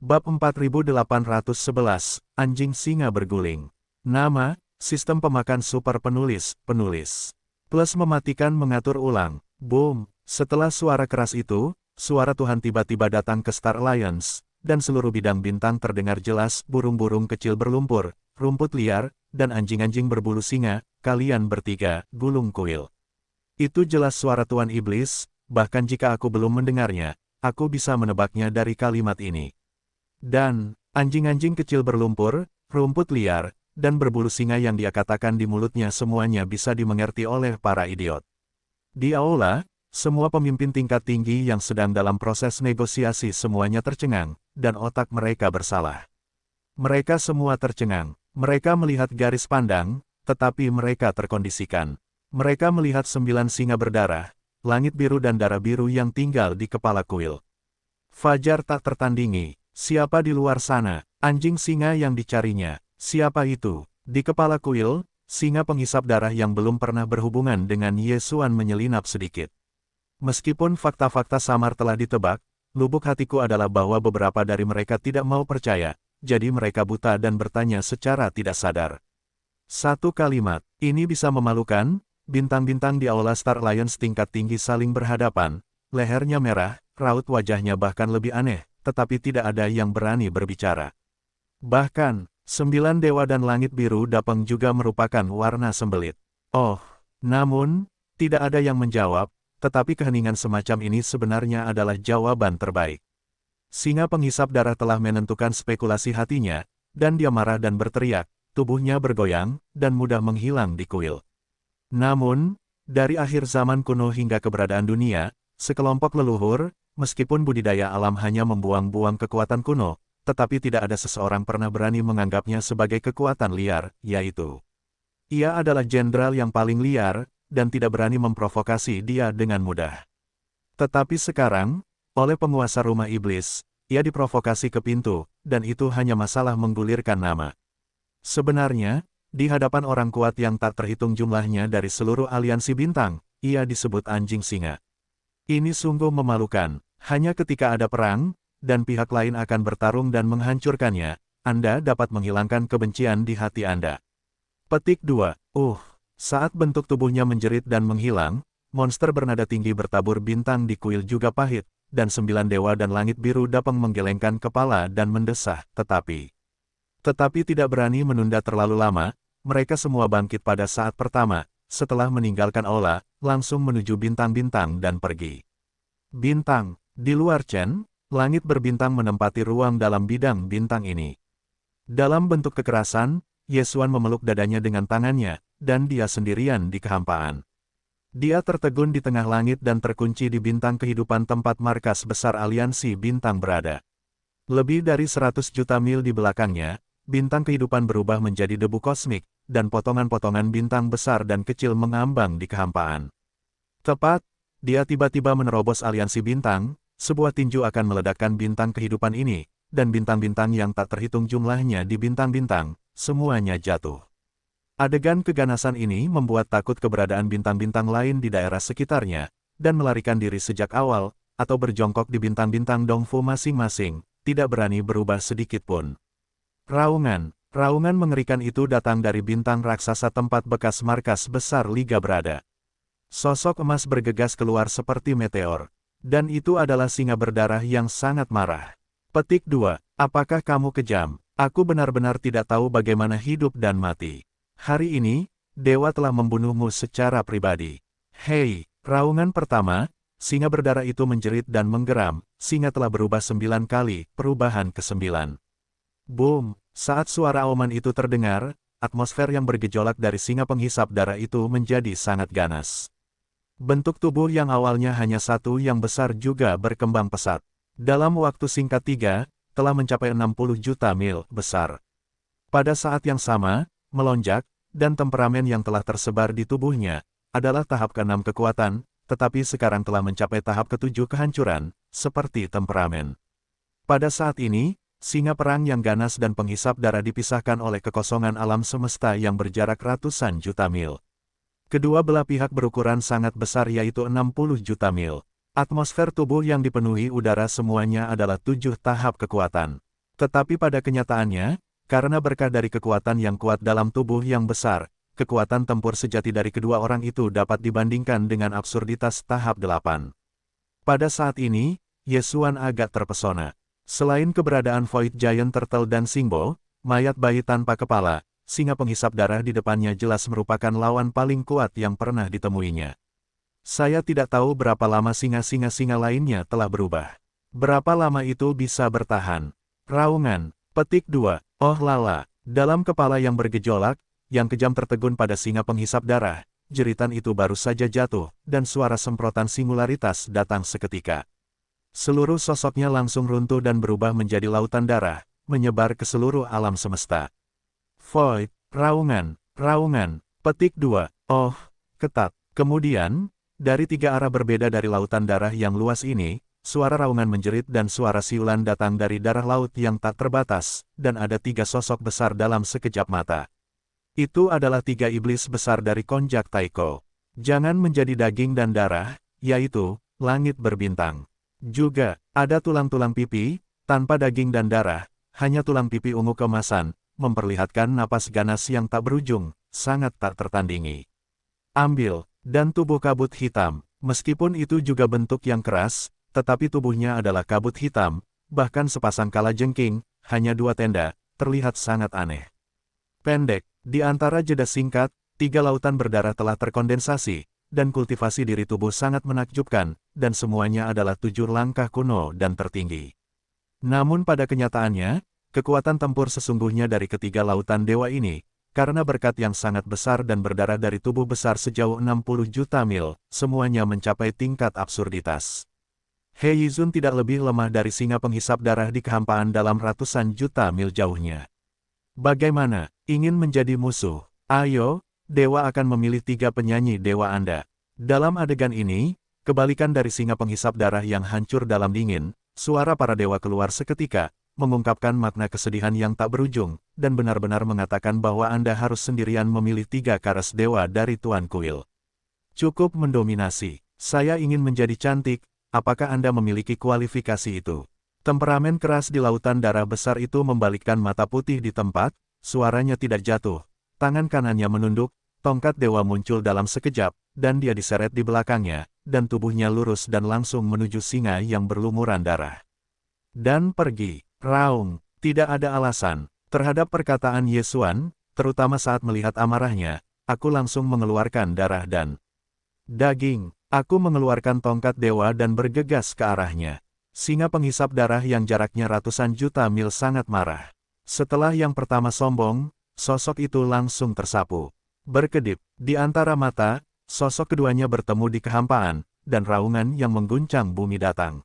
Bab 4811, Anjing Singa Berguling. Nama, Sistem Pemakan Super Penulis. Plus mematikan mengatur ulang. Boom! Setelah suara keras itu, suara Tuhan tiba-tiba datang ke Star Alliance, dan seluruh bidang bintang terdengar jelas. Burung-burung kecil berlumpur, rumput liar, dan anjing-anjing berbulu singa. Kalian bertiga, gulung kuil. Itu jelas suara Tuan Iblis, bahkan jika aku belum mendengarnya, aku bisa menebaknya dari kalimat ini. Dan, anjing-anjing kecil berlumpur, rumput liar, dan berbulu singa yang dia katakan di mulutnya semuanya bisa dimengerti oleh para idiot. Di aula, semua pemimpin tingkat tinggi yang sedang dalam proses negosiasi semuanya tercengang, dan otak mereka bersalah. Mereka semua tercengang. Mereka melihat garis pandang, tetapi mereka terkondisikan. Mereka melihat 9 singa berdarah, langit biru dan darah biru yang tinggal di kepala kuil. Fajar tak tertandingi. Siapa di luar sana? Anjing singa yang dicarinya. Siapa itu? Di kepala kuil, singa penghisap darah yang belum pernah berhubungan dengan Yesuan menyelinap sedikit. Meskipun fakta-fakta samar telah ditebak, lubuk hatiku adalah bahwa beberapa dari mereka tidak mau percaya, jadi mereka buta dan bertanya secara tidak sadar. Satu kalimat, ini bisa memalukan. Bintang-bintang di aula Star Alliance tingkat tinggi saling berhadapan, lehernya merah, raut wajahnya bahkan lebih aneh. Tetapi tidak ada yang berani berbicara. Bahkan, 9 dewa dan langit biru Dapeng juga merupakan warna sembelit. Oh, namun, tidak ada yang menjawab, tetapi keheningan semacam ini sebenarnya adalah jawaban terbaik. Singa penghisap darah telah menentukan spekulasi hatinya, dan dia marah dan berteriak, tubuhnya bergoyang, dan mudah menghilang di kuil. Namun, dari akhir zaman kuno hingga keberadaan dunia, sekelompok leluhur, meskipun budidaya alam hanya membuang-buang kekuatan kuno, tetapi tidak ada seseorang pernah berani menganggapnya sebagai kekuatan liar, yaitu. Ia adalah jenderal yang paling liar, dan tidak berani memprovokasi dia dengan mudah. Tetapi sekarang, oleh penguasa rumah iblis, ia diprovokasi ke pintu, dan itu hanya masalah menggulirkan nama. Sebenarnya, di hadapan orang kuat yang tak terhitung jumlahnya dari seluruh aliansi bintang, ia disebut anjing singa. Ini sungguh memalukan. Hanya ketika ada perang, dan pihak lain akan bertarung dan menghancurkannya, Anda dapat menghilangkan kebencian di hati Anda. Petik 2. Saat bentuk tubuhnya menjerit dan menghilang, monster bernada tinggi bertabur bintang di kuil juga pahit, dan 9 dewa dan langit biru Dapeng menggelengkan kepala dan mendesah, tetapi tidak berani menunda terlalu lama, mereka semua bangkit pada saat pertama, setelah meninggalkan aula, langsung menuju bintang-bintang dan pergi. Bintang. Di luar Chen, langit berbintang menempati ruang dalam bidang bintang ini. Dalam bentuk kekerasan, Yesuan memeluk dadanya dengan tangannya, dan dia sendirian di kehampaan. Dia tertegun di tengah langit dan terkunci di bintang kehidupan tempat markas besar aliansi bintang berada. Lebih dari 100 juta mil di belakangnya, bintang kehidupan berubah menjadi debu kosmik, dan potongan-potongan bintang besar dan kecil mengambang di kehampaan. Tepat, dia tiba-tiba menerobos aliansi bintang. Sebuah tinju akan meledakkan bintang kehidupan ini, dan bintang-bintang yang tak terhitung jumlahnya di bintang-bintang, semuanya jatuh. Adegan keganasan ini membuat takut keberadaan bintang-bintang lain di daerah sekitarnya, dan melarikan diri sejak awal, atau berjongkok di bintang-bintang Dongfu masing-masing, tidak berani berubah sedikit pun. Raungan mengerikan itu datang dari bintang raksasa tempat bekas markas besar Liga berada. Sosok emas bergegas keluar seperti meteor. Dan itu adalah singa berdarah yang sangat marah. Petik 2. Apakah kamu kejam? Aku benar-benar tidak tahu bagaimana hidup dan mati. Hari ini, dewa telah membunuhmu secara pribadi. Hei, raungan pertama, singa berdarah itu menjerit dan menggeram, singa telah berubah 9 kali, perubahan ke-9. Boom, saat suara auman itu terdengar, atmosfer yang bergejolak dari singa penghisap darah itu menjadi sangat ganas. Bentuk tubuh yang awalnya hanya satu yang besar juga berkembang pesat. Dalam waktu singkat telah mencapai 60 juta mil besar. Pada saat yang sama, melonjak, dan temperamen yang telah tersebar di tubuhnya, adalah tahap ke-6 kekuatan, tetapi sekarang telah mencapai tahap ke-7 kehancuran, seperti temperamen. Pada saat ini, singa perang yang ganas dan penghisap darah dipisahkan oleh kekosongan alam semesta yang berjarak ratusan juta mil. Kedua belah pihak berukuran sangat besar yaitu 60 juta mil. Atmosfer tubuh yang dipenuhi udara semuanya adalah 7 tahap kekuatan. Tetapi pada kenyataannya, karena berkah dari kekuatan yang kuat dalam tubuh yang besar, kekuatan tempur sejati dari kedua orang itu dapat dibandingkan dengan absurditas tahap 8. Pada saat ini, Ye Xuan agak terpesona. Selain keberadaan Void Giant Turtle dan Singbo, mayat bayi tanpa kepala, singa penghisap darah di depannya jelas merupakan lawan paling kuat yang pernah ditemuinya. Saya tidak tahu berapa lama singa-singa lainnya telah berubah. Berapa lama itu bisa bertahan? Raungan. Petik 2. Oh lala. Dalam kepala yang bergejolak, yang kejam tertegun pada singa penghisap darah, jeritan itu baru saja jatuh, dan suara semprotan singularitas datang seketika. Seluruh sosoknya langsung runtuh dan berubah menjadi lautan darah, menyebar ke seluruh alam semesta. Void. Raungan. Raungan. Petik 2. Oh, ketat. Kemudian, dari 3 arah berbeda dari lautan darah yang luas ini, suara raungan menjerit dan suara siulan datang dari darah laut yang tak terbatas, dan ada 3 sosok besar dalam sekejap mata. Itu adalah 3 iblis besar dari Konjak Taiko. Jangan menjadi daging dan darah, yaitu, langit berbintang. Juga, ada tulang-tulang pipi, tanpa daging dan darah, hanya tulang pipi ungu keemasan, memperlihatkan napas ganas yang tak berujung, sangat tak tertandingi. Ambil, dan tubuh kabut hitam, meskipun itu juga bentuk yang keras, tetapi tubuhnya adalah kabut hitam, bahkan sepasang kalajengking, hanya 2 tenda, terlihat sangat aneh. Pendek, di antara jeda singkat, 3 lautan berdarah telah terkondensasi, dan kultivasi diri tubuh sangat menakjubkan, dan semuanya adalah 7 langkah kuno dan tertinggi. Namun pada kenyataannya, kekuatan tempur sesungguhnya dari ketiga lautan dewa ini, karena berkat yang sangat besar dan berdarah dari tubuh besar sejauh 60 juta mil, semuanya mencapai tingkat absurditas. He Yizun tidak lebih lemah dari singa penghisap darah di kehampaan dalam ratusan juta mil jauhnya. Bagaimana? Ingin menjadi musuh? Ayo, dewa akan memilih 3 penyanyi dewa Anda. Dalam adegan ini, kebalikan dari singa penghisap darah yang hancur dalam dingin, suara para dewa keluar seketika, mengungkapkan makna kesedihan yang tak berujung, dan benar-benar mengatakan bahwa Anda harus sendirian memilih 3 karas dewa dari Tuan Kuil. Cukup mendominasi. Saya ingin menjadi cantik. Apakah Anda memiliki kualifikasi itu? Temperamen keras di lautan darah besar itu membalikkan mata putih di tempat, suaranya tidak jatuh. Tangan kanannya menunduk, tongkat dewa muncul dalam sekejap, dan dia diseret di belakangnya, dan tubuhnya lurus dan langsung menuju singa yang berlumuran darah. Dan pergi. Raung. Tidak ada alasan. Terhadap perkataan Ye Xuan, terutama saat melihat amarahnya, aku langsung mengeluarkan darah dan daging. Aku mengeluarkan tongkat dewa dan bergegas ke arahnya. Singa penghisap darah yang jaraknya ratusan juta mil sangat marah. Setelah yang pertama sombong, sosok itu langsung tersapu. Berkedip, di antara mata, sosok keduanya bertemu di kehampaan, dan raungan yang mengguncang bumi datang.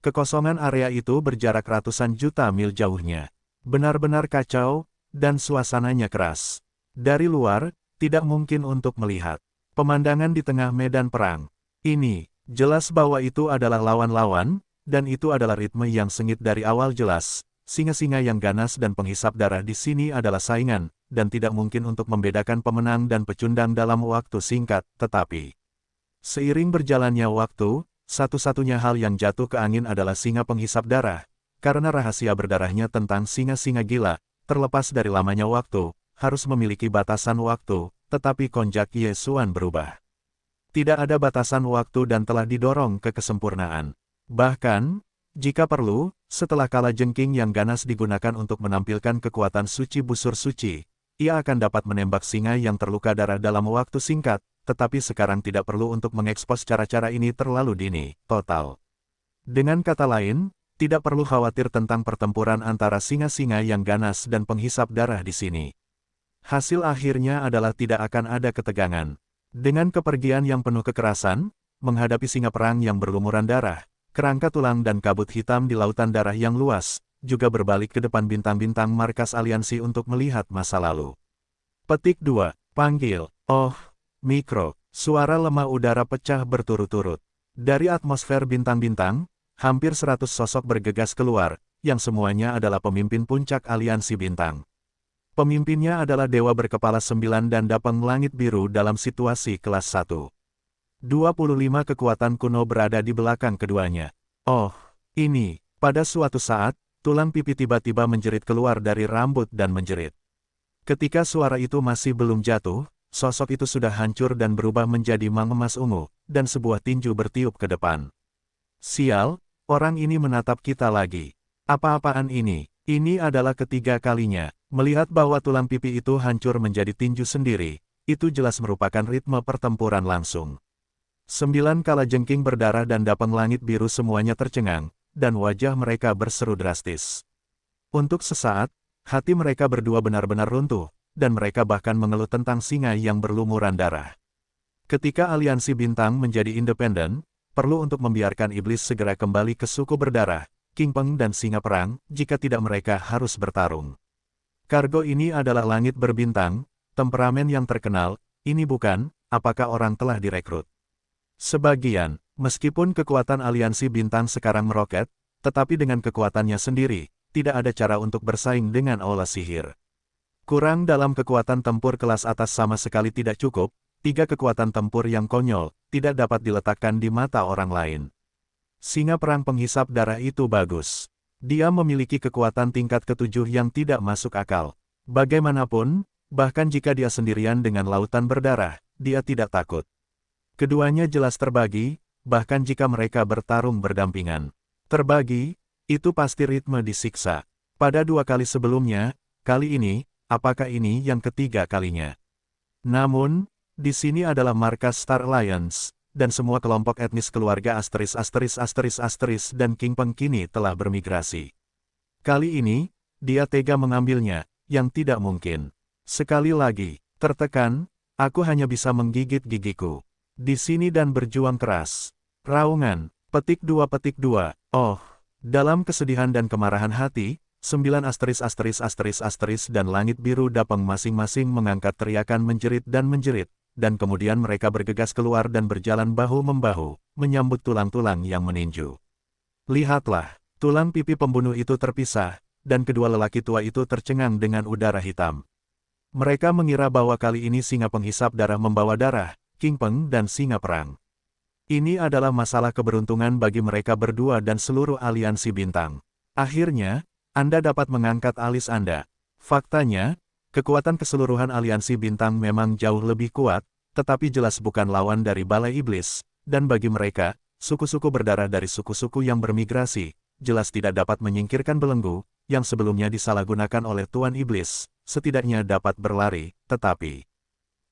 Kekosongan area itu berjarak ratusan juta mil jauhnya. Benar-benar kacau, dan suasananya keras. Dari luar, tidak mungkin untuk melihat. Pemandangan di tengah medan perang. Ini, jelas bahwa itu adalah lawan-lawan, dan itu adalah ritme yang sengit dari awal jelas. Singa-singa yang ganas dan penghisap darah di sini adalah saingan, dan tidak mungkin untuk membedakan pemenang dan pecundang dalam waktu singkat, tetapi seiring berjalannya waktu, satu-satunya hal yang jatuh ke angin adalah singa penghisap darah, karena rahasia berdarahnya tentang singa-singa gila, terlepas dari lamanya waktu, harus memiliki batasan waktu, tetapi Konjak Ye Xuan berubah. Tidak ada batasan waktu dan telah didorong ke kesempurnaan. Bahkan, jika perlu, setelah kalajengking yang ganas digunakan untuk menampilkan kekuatan suci busur suci, ia akan dapat menembak singa yang terluka darah dalam waktu singkat, tetapi sekarang tidak perlu untuk mengekspos cara-cara ini terlalu dini, total. Dengan kata lain, tidak perlu khawatir tentang pertempuran antara singa-singa yang ganas dan penghisap darah di sini. Hasil akhirnya adalah tidak akan ada ketegangan. Dengan kepergian yang penuh kekerasan, menghadapi singa perang yang berlumuran darah, kerangka tulang dan kabut hitam di lautan darah yang luas, juga berbalik ke depan bintang-bintang markas aliansi untuk melihat masa lalu. Petik 2. Panggil. Oh, mikro. Suara lemah udara pecah berturut-turut. Dari atmosfer bintang-bintang, hampir 100 sosok bergegas keluar, yang semuanya adalah pemimpin puncak aliansi bintang. Pemimpinnya adalah dewa berkepala 9 dan dapeng langit biru dalam situasi kelas 1. 25 kekuatan kuno berada di belakang keduanya. Oh, ini, pada suatu saat, tulang pipi tiba-tiba menjerit keluar dari rambut dan menjerit. Ketika suara itu masih belum jatuh, sosok itu sudah hancur dan berubah menjadi emas ungu, dan sebuah tinju bertiup ke depan. Sial, orang ini menatap kita lagi. Apa-apaan ini? Ini adalah ketiga kalinya. Melihat bahwa tulang pipi itu hancur menjadi tinju sendiri, itu jelas merupakan ritme pertempuran langsung. 9 kalajengking berdarah dan dapeng langit biru semuanya tercengang, dan wajah mereka berseru drastis. Untuk sesaat, hati mereka berdua benar-benar runtuh, dan mereka bahkan mengeluh tentang singa yang berlumuran darah. Ketika aliansi bintang menjadi independen, perlu untuk membiarkan iblis segera kembali ke suku berdarah, King Peng dan singa perang, jika tidak mereka harus bertarung. Kargo ini adalah langit berbintang, temperamen yang terkenal, ini bukan, apakah orang telah direkrut. Sebagian, meskipun kekuatan aliansi bintang sekarang meroket, tetapi dengan kekuatannya sendiri, tidak ada cara untuk bersaing dengan aula sihir. Kurang dalam kekuatan tempur kelas atas sama sekali tidak cukup, 3 kekuatan tempur yang konyol, tidak dapat diletakkan di mata orang lain. Singa perang penghisap darah itu bagus. Dia memiliki kekuatan tingkat ke-7 yang tidak masuk akal. Bagaimanapun, bahkan jika dia sendirian dengan lautan berdarah, dia tidak takut. Keduanya jelas terbagi, bahkan jika mereka bertarung berdampingan. Terbagi, itu pasti ritme disiksa. Pada 2 kali sebelumnya, kali ini, apakah ini yang ketiga kalinya? Namun, di sini adalah markas Star Alliance, dan semua kelompok etnis keluarga ***** dan King Peng kini telah bermigrasi. Kali ini, dia tega mengambilnya, yang tidak mungkin. Sekali lagi, tertekan, aku hanya bisa menggigit gigiku. Di sini dan berjuang keras. Raungan, petik 2. Oh, dalam kesedihan dan kemarahan hati, 9 dan langit biru dapeng masing-masing mengangkat teriakan menjerit, dan kemudian mereka bergegas keluar dan berjalan bahu-membahu, menyambut tulang-tulang yang meninju. Lihatlah, tulang pipi pembunuh itu terpisah, dan kedua lelaki tua itu tercengang dengan udara hitam. Mereka mengira bahwa kali ini singa penghisap darah membawa darah, King Peng dan singa perang. Ini adalah masalah keberuntungan bagi mereka berdua dan seluruh aliansi bintang. Akhirnya, Anda dapat mengangkat alis Anda. Faktanya, kekuatan keseluruhan aliansi bintang memang jauh lebih kuat, tetapi jelas bukan lawan dari balai iblis, dan bagi mereka, suku-suku berdarah dari suku-suku yang bermigrasi, jelas tidak dapat menyingkirkan belenggu, yang sebelumnya disalahgunakan oleh Tuan Iblis, setidaknya dapat berlari, tetapi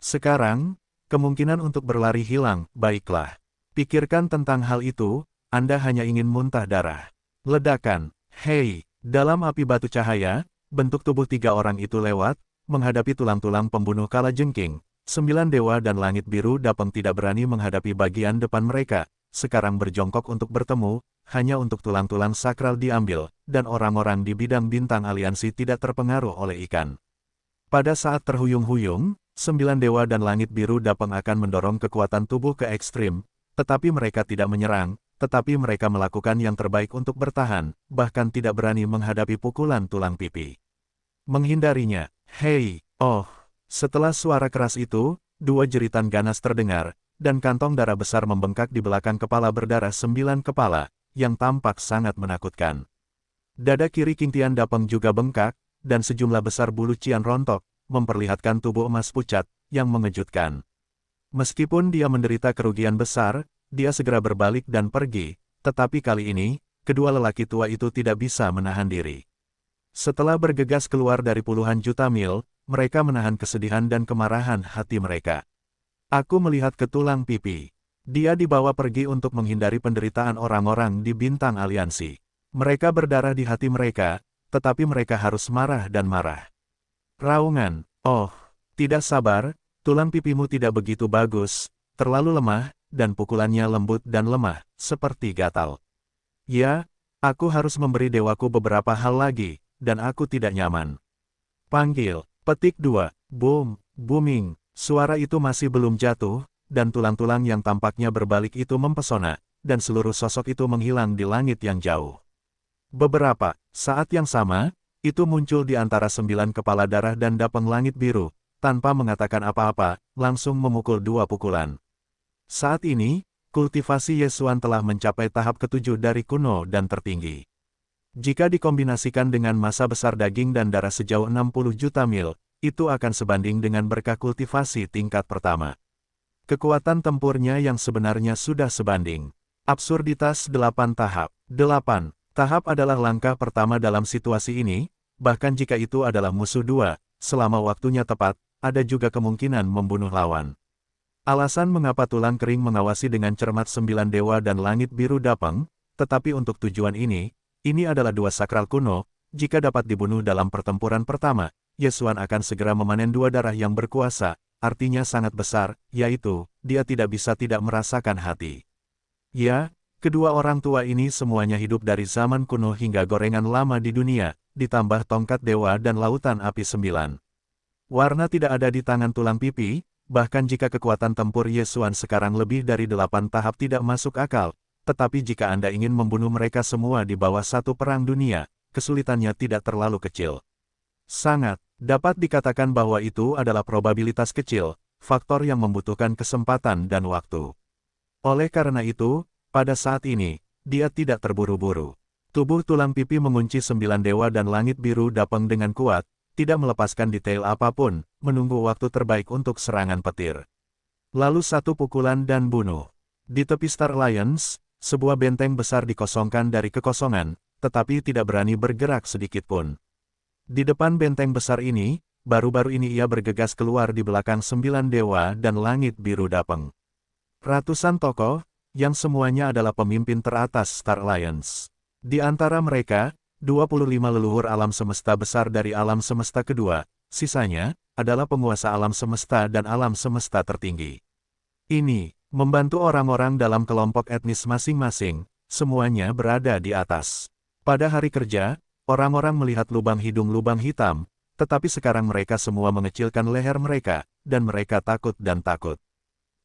sekarang, kemungkinan untuk berlari hilang. Baiklah. Pikirkan tentang hal itu, Anda hanya ingin muntah darah. Ledakan, hei, dalam api batu cahaya, bentuk tubuh 3 orang itu lewat, menghadapi tulang-tulang pembunuh kalajengking. 9 dewa dan langit biru dapeng tidak berani menghadapi bagian depan mereka, sekarang berjongkok untuk bertemu, hanya untuk tulang-tulang sakral diambil, dan orang-orang di bidang bintang aliansi tidak terpengaruh oleh ikan. Pada saat terhuyung-huyung, 9 dewa dan langit biru dapeng akan mendorong kekuatan tubuh ke ekstrim, tetapi mereka tidak menyerang, tetapi mereka melakukan yang terbaik untuk bertahan, bahkan tidak berani menghadapi pukulan tulang pipi. Menghindarinya, hei, oh. Setelah suara keras itu, 2 jeritan ganas terdengar, dan kantong darah besar membengkak di belakang kepala berdarah 9 kepala, yang tampak sangat menakutkan. Dada kiri King Tian Dapeng juga bengkak, dan sejumlah besar bulu cian rontok, memperlihatkan tubuh emas pucat, yang mengejutkan. Meskipun dia menderita kerugian besar, dia segera berbalik dan pergi, tetapi kali ini, kedua lelaki tua itu tidak bisa menahan diri. Setelah bergegas keluar dari puluhan juta mil, mereka menahan kesedihan dan kemarahan hati mereka. Aku melihat ke tulang pipi. Dia dibawa pergi untuk menghindari penderitaan orang-orang di bintang aliansi. Mereka berdarah di hati mereka, tetapi mereka harus marah dan marah. Raungan, oh, tidak sabar, tulang pipimu tidak begitu bagus, terlalu lemah, dan pukulannya lembut dan lemah, seperti gatal. Ya, aku harus memberi dewaku beberapa hal lagi, dan aku tidak nyaman. Panggil. Petik 2. Boom, booming. Suara itu masih belum jatuh, dan tulang-tulang yang tampaknya berbalik itu mempesona, dan seluruh sosok itu menghilang di langit yang jauh. Beberapa saat yang sama, itu muncul di antara 9 kepala darah dan dapeng langit biru, tanpa mengatakan apa-apa, langsung memukul 2 pukulan. Saat ini, kultivasi Yesuan telah mencapai tahap ke-7 dari kuno dan tertinggi. Jika dikombinasikan dengan massa besar daging dan darah sejauh 60 juta mil, itu akan sebanding dengan berkah kultivasi tingkat pertama. Kekuatan tempurnya yang sebenarnya sudah sebanding. Absurditas 8 tahap. 8 tahap adalah langkah pertama dalam situasi ini, bahkan jika itu adalah musuh 2, selama waktunya tepat, ada juga kemungkinan membunuh lawan. Alasan mengapa tulang kering mengawasi dengan cermat 9 dewa dan langit biru Dapeng, tetapi untuk tujuan ini adalah 2 sakral kuno, jika dapat dibunuh dalam pertempuran pertama, Yesuan akan segera memanen 2 darah yang berkuasa, artinya sangat besar, yaitu, dia tidak bisa tidak merasakan hati. Ya, kedua orang tua ini semuanya hidup dari zaman kuno hingga gorengan lama di dunia, ditambah tongkat dewa dan lautan api 9. Warna tidak ada di tangan tulang pipi, bahkan jika kekuatan tempur Yesuan sekarang lebih dari 8 tahap tidak masuk akal, tetapi jika Anda ingin membunuh mereka semua di bawah satu perang dunia, kesulitannya tidak terlalu kecil. Sangat, dapat dikatakan bahwa itu adalah probabilitas kecil, faktor yang membutuhkan kesempatan dan waktu. Oleh karena itu, pada saat ini, dia tidak terburu-buru. Tubuh tulang pipi mengunci 9 dewa dan langit biru Dapeng dengan kuat, tidak melepaskan detail apapun, menunggu waktu terbaik untuk serangan petir. Lalu satu pukulan dan bunuh. Di tepi Star Alliance, sebuah benteng besar dikosongkan dari kekosongan, tetapi tidak berani bergerak sedikitpun. Di depan benteng besar ini, baru-baru ini ia bergegas keluar di belakang 9 dewa dan langit biru Dapeng. Ratusan tokoh, yang semuanya adalah pemimpin teratas Star Alliance. Di antara mereka, 25 leluhur alam semesta besar dari alam semesta kedua, sisanya adalah penguasa alam semesta dan alam semesta tertinggi. Ini membantu orang-orang dalam kelompok etnis masing-masing, semuanya berada di atas. Pada hari kerja, orang-orang melihat lubang hidung-lubang hitam, tetapi sekarang mereka semua mengecilkan leher mereka, dan mereka takut dan takut.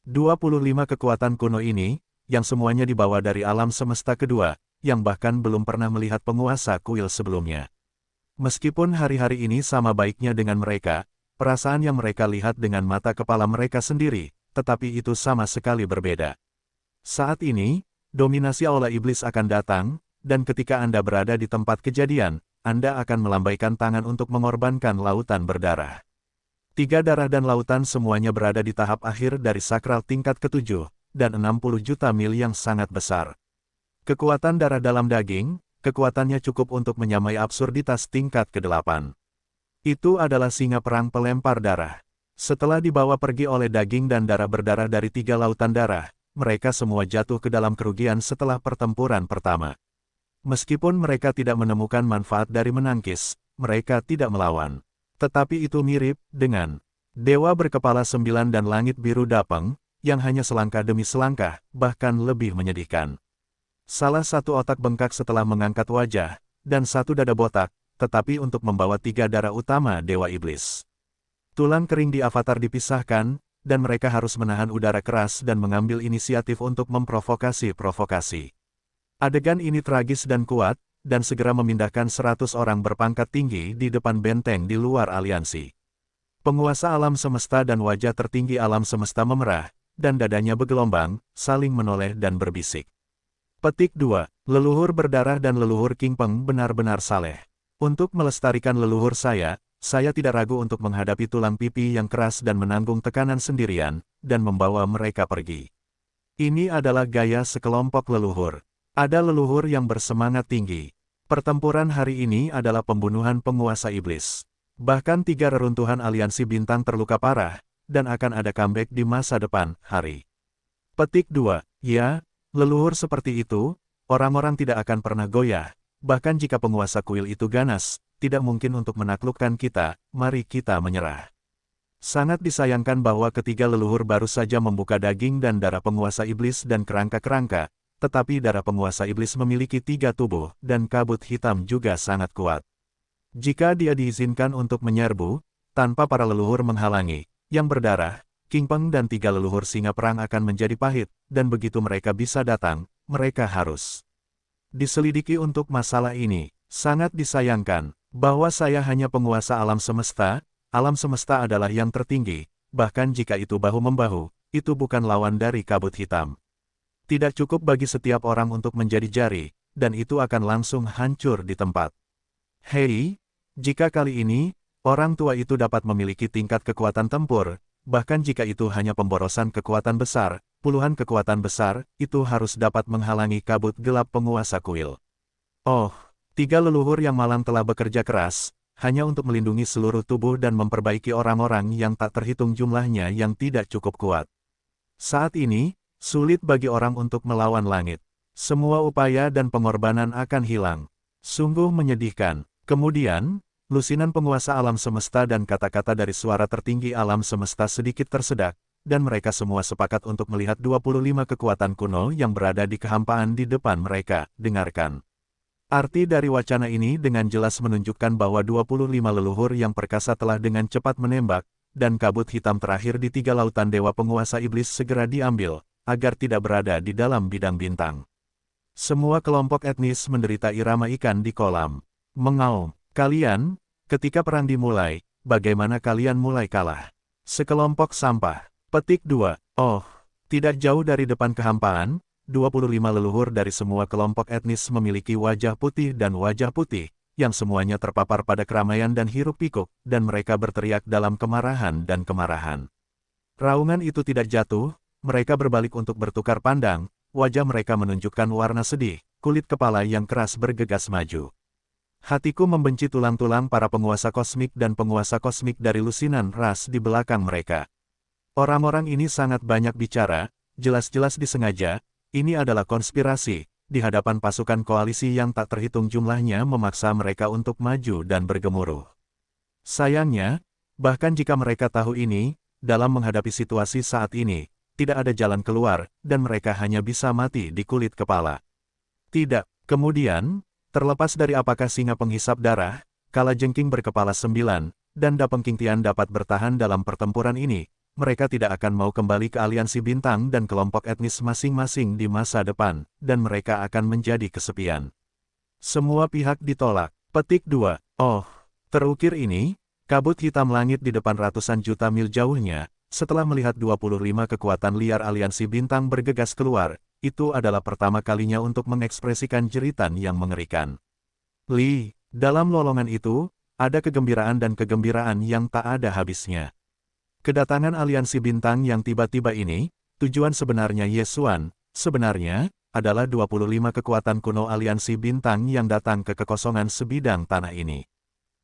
25 kekuatan kuno ini, yang semuanya dibawa dari alam semesta kedua, yang bahkan belum pernah melihat penguasa kuil sebelumnya. Meskipun hari-hari ini sama baiknya dengan mereka, perasaan yang mereka lihat dengan mata kepala mereka sendiri, tetapi itu sama sekali berbeda. Saat ini, dominasi aula iblis akan datang, dan ketika Anda berada di tempat kejadian, Anda akan melambaikan tangan untuk mengorbankan lautan berdarah. 3 darah dan lautan semuanya berada di tahap akhir dari sakral tingkat ke-7, dan 60 juta mil yang sangat besar. Kekuatan darah dalam daging, kekuatannya cukup untuk menyamai absurditas tingkat ke-8. Itu adalah singa perang pelempar darah. Setelah dibawa pergi oleh daging dan darah berdarah dari 3 lautan darah, mereka semua jatuh ke dalam kerugian setelah pertempuran pertama. Meskipun mereka tidak menemukan manfaat dari menangkis, mereka tidak melawan. Tetapi itu mirip dengan dewa berkepala 9 dan langit biru Dapeng, yang hanya selangkah demi selangkah, bahkan lebih menyedihkan. Salah satu otak bengkak setelah mengangkat wajah, dan satu dada botak, tetapi untuk membawa 3 darah utama dewa iblis. Tulang kering di avatar dipisahkan, dan mereka harus menahan udara keras dan mengambil inisiatif untuk memprovokasi. Adegan ini tragis dan kuat, dan segera memindahkan 100 orang berpangkat tinggi di depan benteng di luar aliansi. Penguasa alam semesta dan wajah tertinggi alam semesta memerah, dan dadanya bergelombang, saling menoleh dan berbisik. Petik 2. Leluhur berdarah dan leluhur King Peng benar-benar saleh. Untuk melestarikan leluhur saya tidak ragu untuk menghadapi tulang pipi yang keras dan menanggung tekanan sendirian, dan membawa mereka pergi. Ini adalah gaya sekelompok leluhur. Ada leluhur yang bersemangat tinggi. Pertempuran hari ini adalah pembunuhan penguasa iblis. Bahkan 3 reruntuhan aliansi bintang terluka parah, dan akan ada comeback di masa depan, hari. Petik 2. Ya, leluhur seperti itu, orang-orang tidak akan pernah goyah. Bahkan jika penguasa kuil itu ganas, tidak mungkin untuk menaklukkan kita, mari kita menyerah. Sangat disayangkan bahwa ketiga leluhur baru saja membuka daging dan darah penguasa iblis dan kerangka-kerangka, tetapi darah penguasa iblis memiliki 3 tubuh, dan kabut hitam juga sangat kuat. Jika dia diizinkan untuk menyerbu, tanpa para leluhur menghalangi, yang berdarah, King Peng dan 3 leluhur singa perang akan menjadi pahit, dan begitu mereka bisa datang, mereka harus diselidiki untuk masalah ini. Sangat disayangkan bahwa saya hanya penguasa alam semesta adalah yang tertinggi, bahkan jika itu bahu-membahu, itu bukan lawan dari kabut hitam. Tidak cukup bagi setiap orang untuk menjadi jari, dan itu akan langsung hancur di tempat. Hei, jika kali ini, orang tua itu dapat memiliki tingkat kekuatan tempur, bahkan jika itu hanya pemborosan kekuatan besar, puluhan kekuatan besar, itu harus dapat menghalangi kabut gelap penguasa kuil. Oh, tiga leluhur yang malang telah bekerja keras, hanya untuk melindungi seluruh tubuh dan memperbaiki orang-orang yang tak terhitung jumlahnya yang tidak cukup kuat. Saat ini, sulit bagi orang untuk melawan langit. Semua upaya dan pengorbanan akan hilang. Sungguh menyedihkan. Kemudian, lusinan penguasa alam semesta dan kata-kata dari suara tertinggi alam semesta sedikit tersedak, dan mereka semua sepakat untuk melihat 25 kekuatan kuno yang berada di kehampaan di depan mereka. Dengarkan. Arti dari wacana ini dengan jelas menunjukkan bahwa 25 leluhur yang perkasa telah dengan cepat menembak, dan kabut hitam terakhir di tiga lautan dewa penguasa iblis segera diambil, agar tidak berada di dalam bidang bintang. Semua kelompok etnis menderita irama ikan di kolam. Mengaum, kalian, ketika perang dimulai, bagaimana kalian mulai kalah? Sekelompok sampah. Petik 2. Oh, tidak jauh dari depan kehampaan, 25 leluhur dari semua kelompok etnis memiliki wajah putih dan wajah putih, yang semuanya terpapar pada keramaian dan hiruk-pikuk, dan mereka berteriak dalam kemarahan dan kemarahan. Raungan itu tidak jatuh, mereka berbalik untuk bertukar pandang, wajah mereka menunjukkan warna sedih, kulit kepala yang keras bergegas maju. Hatiku membenci tulang-tulang para penguasa kosmik dan penguasa kosmik dari lusinan ras di belakang mereka. Orang-orang ini sangat banyak bicara, jelas-jelas disengaja. Ini adalah konspirasi, di hadapan pasukan koalisi yang tak terhitung jumlahnya memaksa mereka untuk maju dan bergemuruh. Sayangnya, bahkan jika mereka tahu ini, dalam menghadapi situasi saat ini, tidak ada jalan keluar, dan mereka hanya bisa mati di kulit kepala. Tidak, kemudian, terlepas dari apakah singa penghisap darah, kalajengking berkepala 9, dan Dapengking Tian dapat bertahan dalam pertempuran ini, mereka tidak akan mau kembali ke aliansi bintang dan kelompok etnis masing-masing di masa depan, dan mereka akan menjadi kesepian. Semua pihak ditolak. Petik 2. Oh, terukir ini, kabut hitam langit di depan ratusan juta mil jauhnya, setelah melihat 25 kekuatan liar aliansi bintang bergegas keluar, itu adalah pertama kalinya untuk mengekspresikan jeritan yang mengerikan. Li, dalam lolongan itu, ada kegembiraan dan kegembiraan yang tak ada habisnya. Kedatangan aliansi bintang yang tiba-tiba ini, tujuan sebenarnya Yesuan, sebenarnya, adalah 25 kekuatan kuno aliansi bintang yang datang ke kekosongan sebidang tanah ini.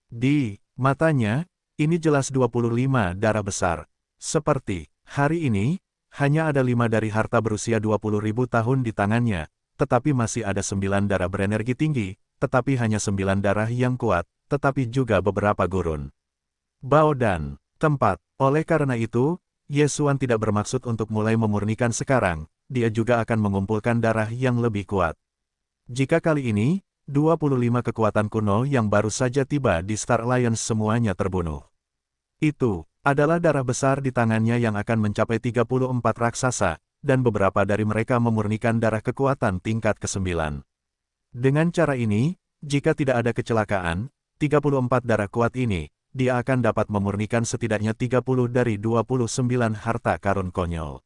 Di matanya, ini jelas 25 darah besar. Seperti, hari ini, hanya ada 5 dari harta berusia 20.000 tahun di tangannya, tetapi masih ada 9 darah berenergi tinggi, tetapi hanya 9 darah yang kuat, tetapi juga beberapa gurun. Bao dan tempat. Oleh karena itu, Yesuan tidak bermaksud untuk mulai memurnikan sekarang, dia juga akan mengumpulkan darah yang lebih kuat. Jika kali ini, 25 kekuatan kuno yang baru saja tiba di Star Alliance semuanya terbunuh. Itu adalah darah besar di tangannya yang akan mencapai 34 raksasa, dan beberapa dari mereka memurnikan darah kekuatan tingkat ke-9. Dengan cara ini, jika tidak ada kecelakaan, 34 darah kuat ini, dia akan dapat memurnikan setidaknya 30 dari 29 harta karun konyol.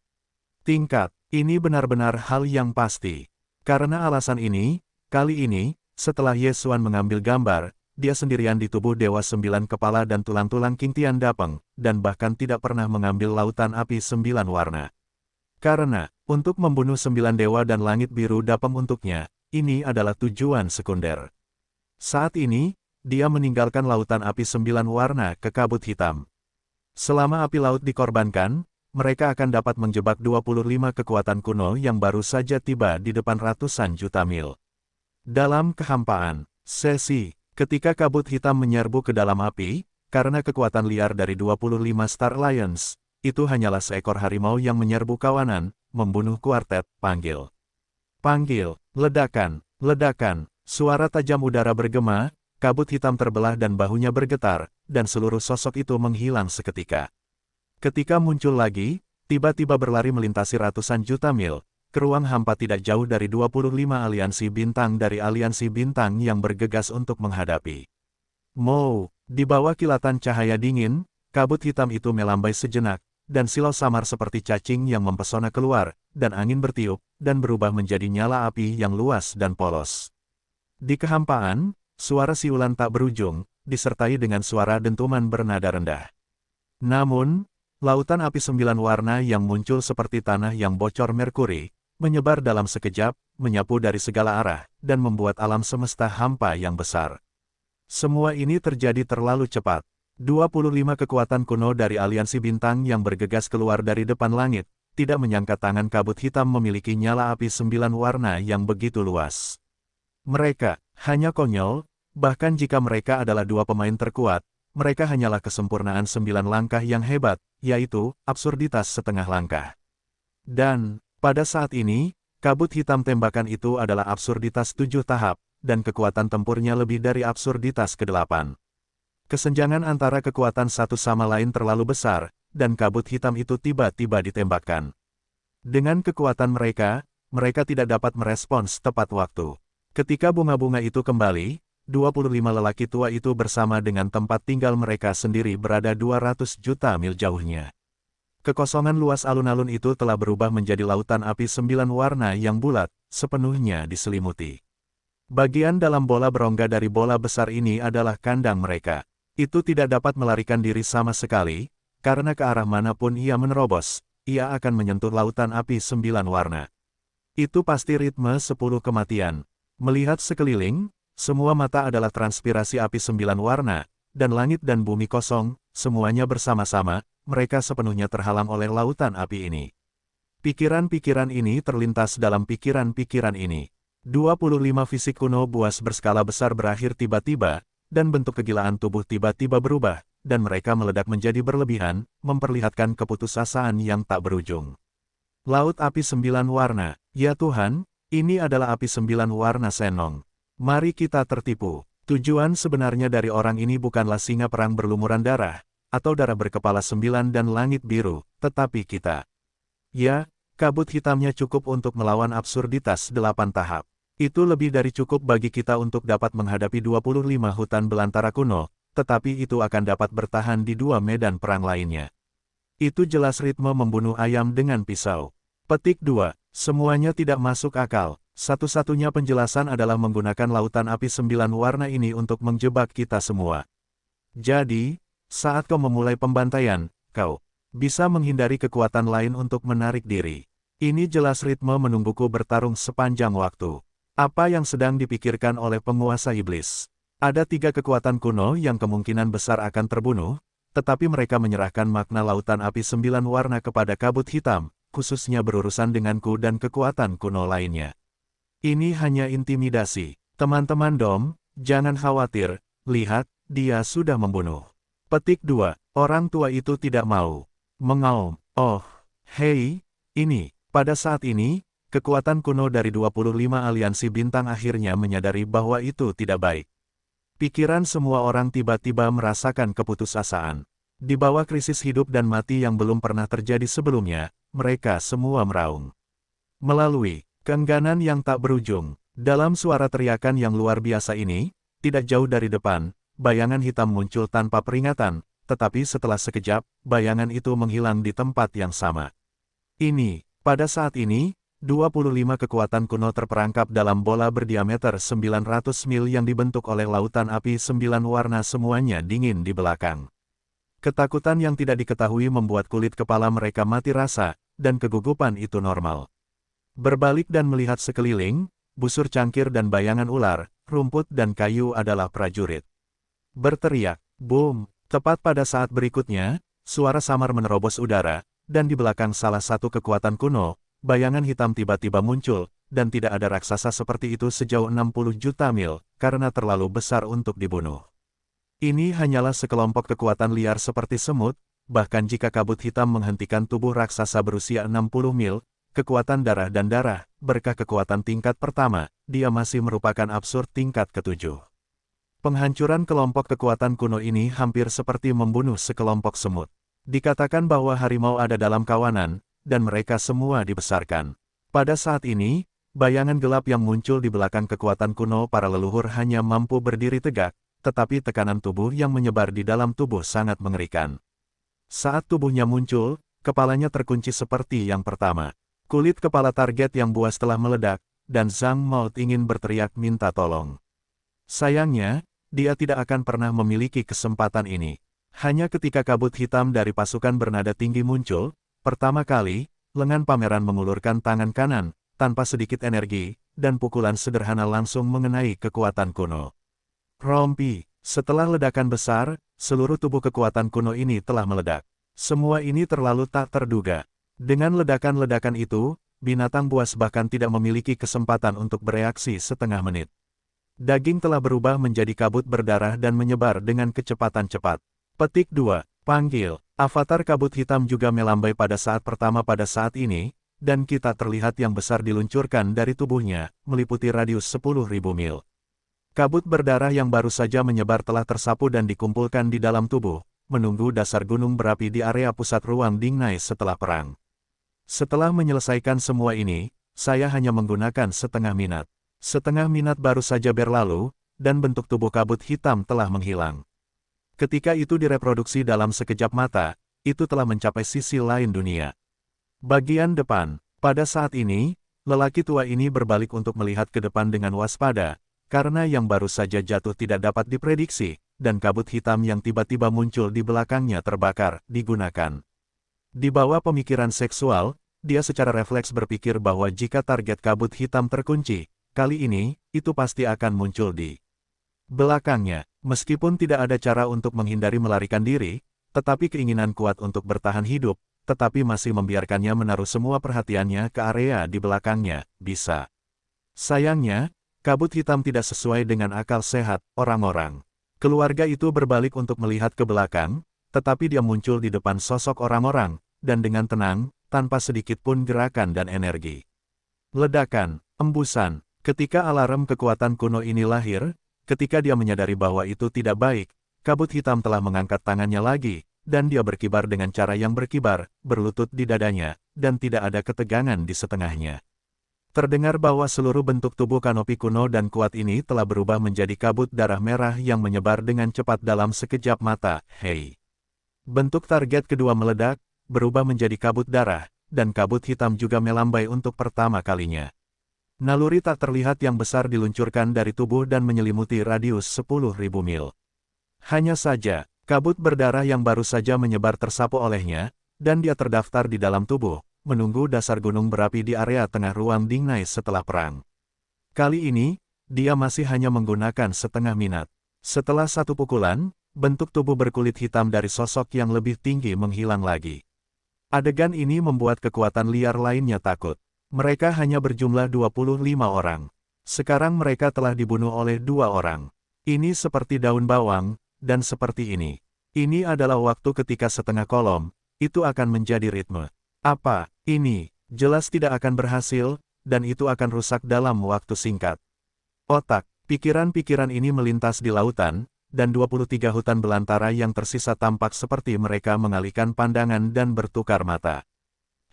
Tingkat, ini benar-benar hal yang pasti. Karena alasan ini, kali ini, setelah Yesuan mengambil gambar, dia sendirian di tubuh Dewa 9 kepala dan tulang-tulang King Tian Dapeng, dan bahkan tidak pernah mengambil lautan api 9 warna. Karena, untuk membunuh 9 dewa dan langit biru Dapeng untuknya, ini adalah tujuan sekunder. Saat ini, dia meninggalkan lautan api 9 warna ke kabut hitam. Selama api laut dikorbankan, mereka akan dapat menjebak 25 kekuatan kuno yang baru saja tiba di depan ratusan juta mil. Dalam kehampaan, sesi, ketika kabut hitam menyerbu ke dalam api, karena kekuatan liar dari 25 Star Alliance, itu hanyalah seekor harimau yang menyerbu kawanan, membunuh kuartet, panggil. Panggil, ledakan, ledakan, suara tajam udara bergema, kabut hitam terbelah dan bahunya bergetar, dan seluruh sosok itu menghilang seketika. Ketika muncul lagi, tiba-tiba berlari melintasi ratusan juta mil, ke ruang hampa tidak jauh dari 25 aliansi bintang dari aliansi bintang yang bergegas untuk menghadapi. Mo, di bawah kilatan cahaya dingin, kabut hitam itu melambai sejenak, dan silau samar seperti cacing yang mempesona keluar, dan angin bertiup, dan berubah menjadi nyala api yang luas dan polos. Di kehampaan, suara siulan tak berujung, disertai dengan suara dentuman bernada rendah. Namun, lautan api 9 warna yang muncul seperti tanah yang bocor merkuri, menyebar dalam sekejap, menyapu dari segala arah, dan membuat alam semesta hampa yang besar. Semua ini terjadi terlalu cepat. 25 kekuatan kuno dari aliansi bintang yang bergegas keluar dari depan langit, tidak menyangka tangan kabut hitam memiliki nyala api 9 warna yang begitu luas. Mereka hanya konyol, bahkan jika mereka adalah dua pemain terkuat, mereka hanyalah kesempurnaan 9 langkah yang hebat, yaitu absurditas setengah langkah. Dan, pada saat ini, kabut hitam tembakan itu adalah absurditas 7 tahap, dan kekuatan tempurnya lebih dari absurditas ke-8. Kesenjangan antara kekuatan satu sama lain terlalu besar, dan kabut hitam itu tiba-tiba ditembakkan. Dengan kekuatan mereka, mereka tidak dapat merespons tepat waktu. Ketika bunga-bunga itu kembali, 25 lelaki tua itu bersama dengan tempat tinggal mereka sendiri berada 200 juta mil jauhnya. Kekosongan luas alun-alun itu telah berubah menjadi lautan api 9 warna yang bulat, sepenuhnya diselimuti. Bagian dalam bola berongga dari bola besar ini adalah kandang mereka. Itu tidak dapat melarikan diri sama sekali, karena ke arah manapun ia menerobos, ia akan menyentuh lautan api 9 warna. Itu pasti ritme 10 kematian. Melihat sekeliling, semua mata adalah transpirasi api 9 warna, dan langit dan bumi kosong, semuanya bersama-sama, mereka sepenuhnya terhalang oleh lautan api ini. Pikiran-pikiran ini terlintas dalam pikiran-pikiran ini. 25 fisik kuno buas berskala besar berakhir tiba-tiba, dan bentuk kegilaan tubuh tiba-tiba berubah, dan mereka meledak menjadi berlebihan, memperlihatkan keputusasaan yang tak berujung. Laut api 9 warna, ya Tuhan, ini adalah api 9 warna Senong. Mari kita tertipu. Tujuan sebenarnya dari orang ini bukanlah singa perang berlumuran darah, atau darah berkepala 9 dan langit biru, tetapi kita. Ya, kabut hitamnya cukup untuk melawan absurditas 8 tahap. Itu lebih dari cukup bagi kita untuk dapat menghadapi 25 hutan belantara kuno, tetapi itu akan dapat bertahan di 2 medan perang lainnya. Itu jelas ritme membunuh ayam dengan pisau. Petik 2. Semuanya tidak masuk akal. Satu-satunya penjelasan adalah menggunakan lautan api 9 warna ini untuk menjebak kita semua. Jadi, saat kau memulai pembantaian, kau bisa menghindari kekuatan lain untuk menarik diri. Ini jelas ritme menungguku bertarung sepanjang waktu. Apa yang sedang dipikirkan oleh penguasa iblis? Ada 3 kekuatan kuno yang kemungkinan besar akan terbunuh, tetapi mereka menyerahkan makna lautan api 9 warna kepada kabut hitam, khususnya berurusan denganku dan kekuatan kuno lainnya. Ini hanya intimidasi. Teman-teman Dom, jangan khawatir, lihat, dia sudah membunuh. Petik 2. Orang tua itu tidak mau mengaum. Oh, hei, ini. Pada saat ini, kekuatan kuno dari 25 aliansi bintang akhirnya menyadari bahwa itu tidak baik. Pikiran semua orang tiba-tiba merasakan keputusasaan. Di bawah krisis hidup dan mati yang belum pernah terjadi sebelumnya, mereka semua meraung. Melalui keengganan yang tak berujung, dalam suara teriakan yang luar biasa ini, tidak jauh dari depan, bayangan hitam muncul tanpa peringatan, tetapi setelah sekejap, bayangan itu menghilang di tempat yang sama. Pada saat ini, 25 kekuatan kuno terperangkap dalam bola berdiameter 900 mil yang dibentuk oleh lautan api 9 warna semuanya dingin di belakang. Ketakutan yang tidak diketahui membuat kulit kepala mereka mati rasa, dan kegugupan itu normal. Berbalik dan melihat sekeliling, busur cangkir dan bayangan ular, rumput dan kayu adalah prajurit. Berteriak, boom, tepat pada saat berikutnya, suara samar menerobos udara, dan di belakang salah satu kekuatan kuno, bayangan hitam tiba-tiba muncul, dan tidak ada raksasa seperti itu sejauh 60 juta mil, karena terlalu besar untuk dibunuh. Ini hanyalah sekelompok kekuatan liar seperti semut, bahkan jika kabut hitam menghentikan tubuh raksasa berusia 60 mil, kekuatan darah dan darah, berkah kekuatan tingkat pertama, dia masih merupakan absurd tingkat ke-7. Penghancuran kelompok kekuatan kuno ini hampir seperti membunuh sekelompok semut. Dikatakan bahwa harimau ada dalam kawanan, dan mereka semua dibesarkan. Pada saat ini, bayangan gelap yang muncul di belakang kekuatan kuno para leluhur hanya mampu berdiri tegak, tetapi tekanan tubuh yang menyebar di dalam tubuh sangat mengerikan. Saat tubuhnya muncul, kepalanya terkunci seperti yang pertama. Kulit kepala target yang buas telah meledak, dan Zhang Maud ingin berteriak minta tolong. Sayangnya, dia tidak akan pernah memiliki kesempatan ini. Hanya ketika kabut hitam dari pasukan bernada tinggi muncul, pertama kali, lengan pangeran mengulurkan tangan kanan, tanpa sedikit energi, dan pukulan sederhana langsung mengenai kekuatan kuno. Rompi, setelah ledakan besar, seluruh tubuh kekuatan kuno ini telah meledak. Semua ini terlalu tak terduga. Dengan ledakan-ledakan itu, binatang buas bahkan tidak memiliki kesempatan untuk bereaksi setengah menit. Daging telah berubah menjadi kabut berdarah dan menyebar dengan kecepatan cepat. Petik 2. Panggil. Avatar kabut hitam juga melambai pada saat pertama pada saat ini, dan kita terlihat yang besar diluncurkan dari tubuhnya, meliputi radius 10.000 mil. Kabut berdarah yang baru saja menyebar telah tersapu dan dikumpulkan di dalam tubuh, menunggu dasar gunung berapi di area pusat ruang Dingnai setelah perang. Setelah menyelesaikan semua ini, saya hanya menggunakan setengah minat. Setengah minat baru saja berlalu, dan bentuk tubuh kabut hitam telah menghilang. Ketika itu direproduksi dalam sekejap mata, itu telah mencapai sisi lain dunia. Bagian depan, pada saat ini, lelaki tua ini berbalik untuk melihat ke depan dengan waspada, karena yang baru saja jatuh tidak dapat diprediksi, dan kabut hitam yang tiba-tiba muncul di belakangnya terbakar, digunakan. Di bawah pemikiran seksual, dia secara refleks berpikir bahwa jika target kabut hitam terkunci, kali ini, itu pasti akan muncul di belakangnya. Meskipun tidak ada cara untuk menghindari melarikan diri, tetapi keinginan kuat untuk bertahan hidup, tetapi masih membiarkannya menaruh semua perhatiannya ke area di belakangnya, bisa. Sayangnya, kabut hitam tidak sesuai dengan akal sehat orang-orang. Keluarga itu berbalik untuk melihat ke belakang, tetapi dia muncul di depan sosok orang-orang, dan dengan tenang, tanpa sedikit pun gerakan dan energi. Ledakan, embusan, ketika alarm kekuatan kuno ini lahir, ketika dia menyadari bahwa itu tidak baik, kabut hitam telah mengangkat tangannya lagi, dan dia berkibar dengan cara yang berkibar, berlutut di dadanya, dan tidak ada ketegangan di setengahnya. Terdengar bahwa seluruh bentuk tubuh kanopi kuno dan kuat ini telah berubah menjadi kabut darah merah yang menyebar dengan cepat dalam sekejap mata. Hei! Bentuk target kedua meledak, berubah menjadi kabut darah, dan kabut hitam juga melambai untuk pertama kalinya. Naluri tak terlihat yang besar diluncurkan dari tubuh dan menyelimuti radius 10.000 mil. Hanya saja, kabut berdarah yang baru saja menyebar tersapu olehnya, dan dia terdaftar di dalam tubuh, menunggu dasar gunung berapi di area tengah ruang Dingnai setelah perang. Kali ini, dia masih hanya menggunakan setengah minat. Setelah satu pukulan, bentuk tubuh berkulit hitam dari sosok yang lebih tinggi menghilang lagi. Adegan ini membuat kekuatan liar lainnya takut. Mereka hanya berjumlah 25 orang. Sekarang mereka telah dibunuh oleh 2 orang. Ini seperti daun bawang, dan seperti ini. Ini adalah waktu ketika setengah kolom, itu akan menjadi ritme. Apa, ini, jelas tidak akan berhasil, dan itu akan rusak dalam waktu singkat. Otak, pikiran-pikiran ini melintas di lautan, dan 23 hutan belantara yang tersisa tampak seperti mereka mengalihkan pandangan dan bertukar mata.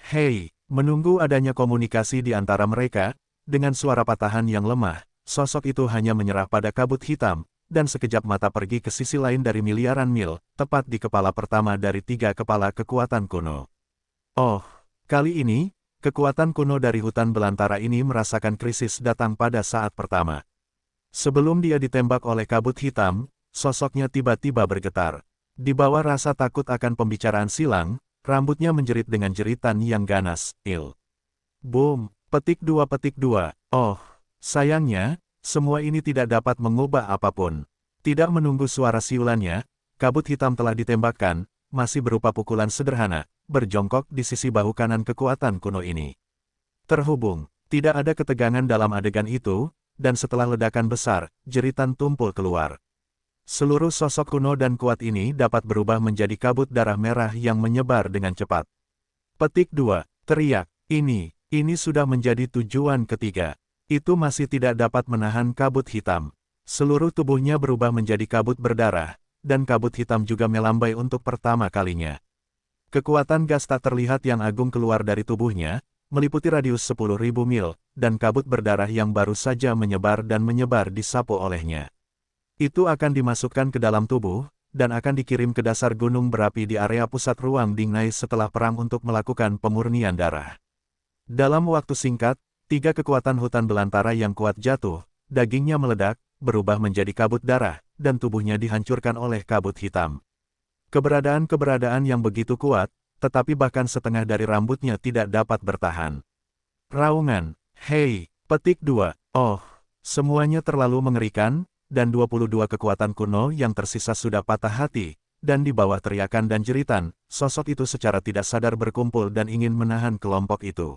Hei, menunggu adanya komunikasi di antara mereka, dengan suara patahan yang lemah, sosok itu hanya menyerah pada kabut hitam, dan sekejap mata pergi ke sisi lain dari miliaran mil, tepat di kepala pertama dari 3 kepala kekuatan kuno. Oh, kali ini, kekuatan kuno dari hutan belantara ini merasakan krisis datang pada saat pertama. Sebelum dia ditembak oleh kabut hitam, sosoknya tiba-tiba bergetar. Di bawah rasa takut akan pembicaraan silang, rambutnya menjerit dengan jeritan yang ganas, Boom, petik 2. Oh, sayangnya, semua ini tidak dapat mengubah apapun. Tidak menunggu suara siulannya, kabut hitam telah ditembakkan, masih berupa pukulan sederhana, berjongkok di sisi bahu kanan kekuatan kuno ini. Terhubung, tidak ada ketegangan dalam adegan itu, dan setelah ledakan besar, jeritan tumpul keluar. Seluruh sosok kuno dan kuat ini dapat berubah menjadi kabut darah merah yang menyebar dengan cepat. Petik 2, teriak, ini sudah menjadi tujuan ketiga. Itu masih tidak dapat menahan kabut hitam. Seluruh tubuhnya berubah menjadi kabut berdarah, dan kabut hitam juga melambai untuk pertama kalinya. Kekuatan gas tak terlihat yang agung keluar dari tubuhnya, meliputi radius 10.000 mil, dan kabut berdarah yang baru saja menyebar dan menyebar disapu olehnya. Itu akan dimasukkan ke dalam tubuh, dan akan dikirim ke dasar gunung berapi di area pusat ruang Dingnai setelah perang untuk melakukan pemurnian darah. Dalam waktu singkat, 3 kekuatan hutan belantara yang kuat jatuh, dagingnya meledak, berubah menjadi kabut darah, dan tubuhnya dihancurkan oleh kabut hitam. Keberadaan yang begitu kuat, tetapi bahkan setengah dari rambutnya tidak dapat bertahan. Raungan, hei, petik 2, oh, semuanya terlalu mengerikan, dan 22 kekuatan kuno yang tersisa sudah patah hati, dan di bawah teriakan dan jeritan, sosok itu secara tidak sadar berkumpul dan ingin menahan kelompok itu.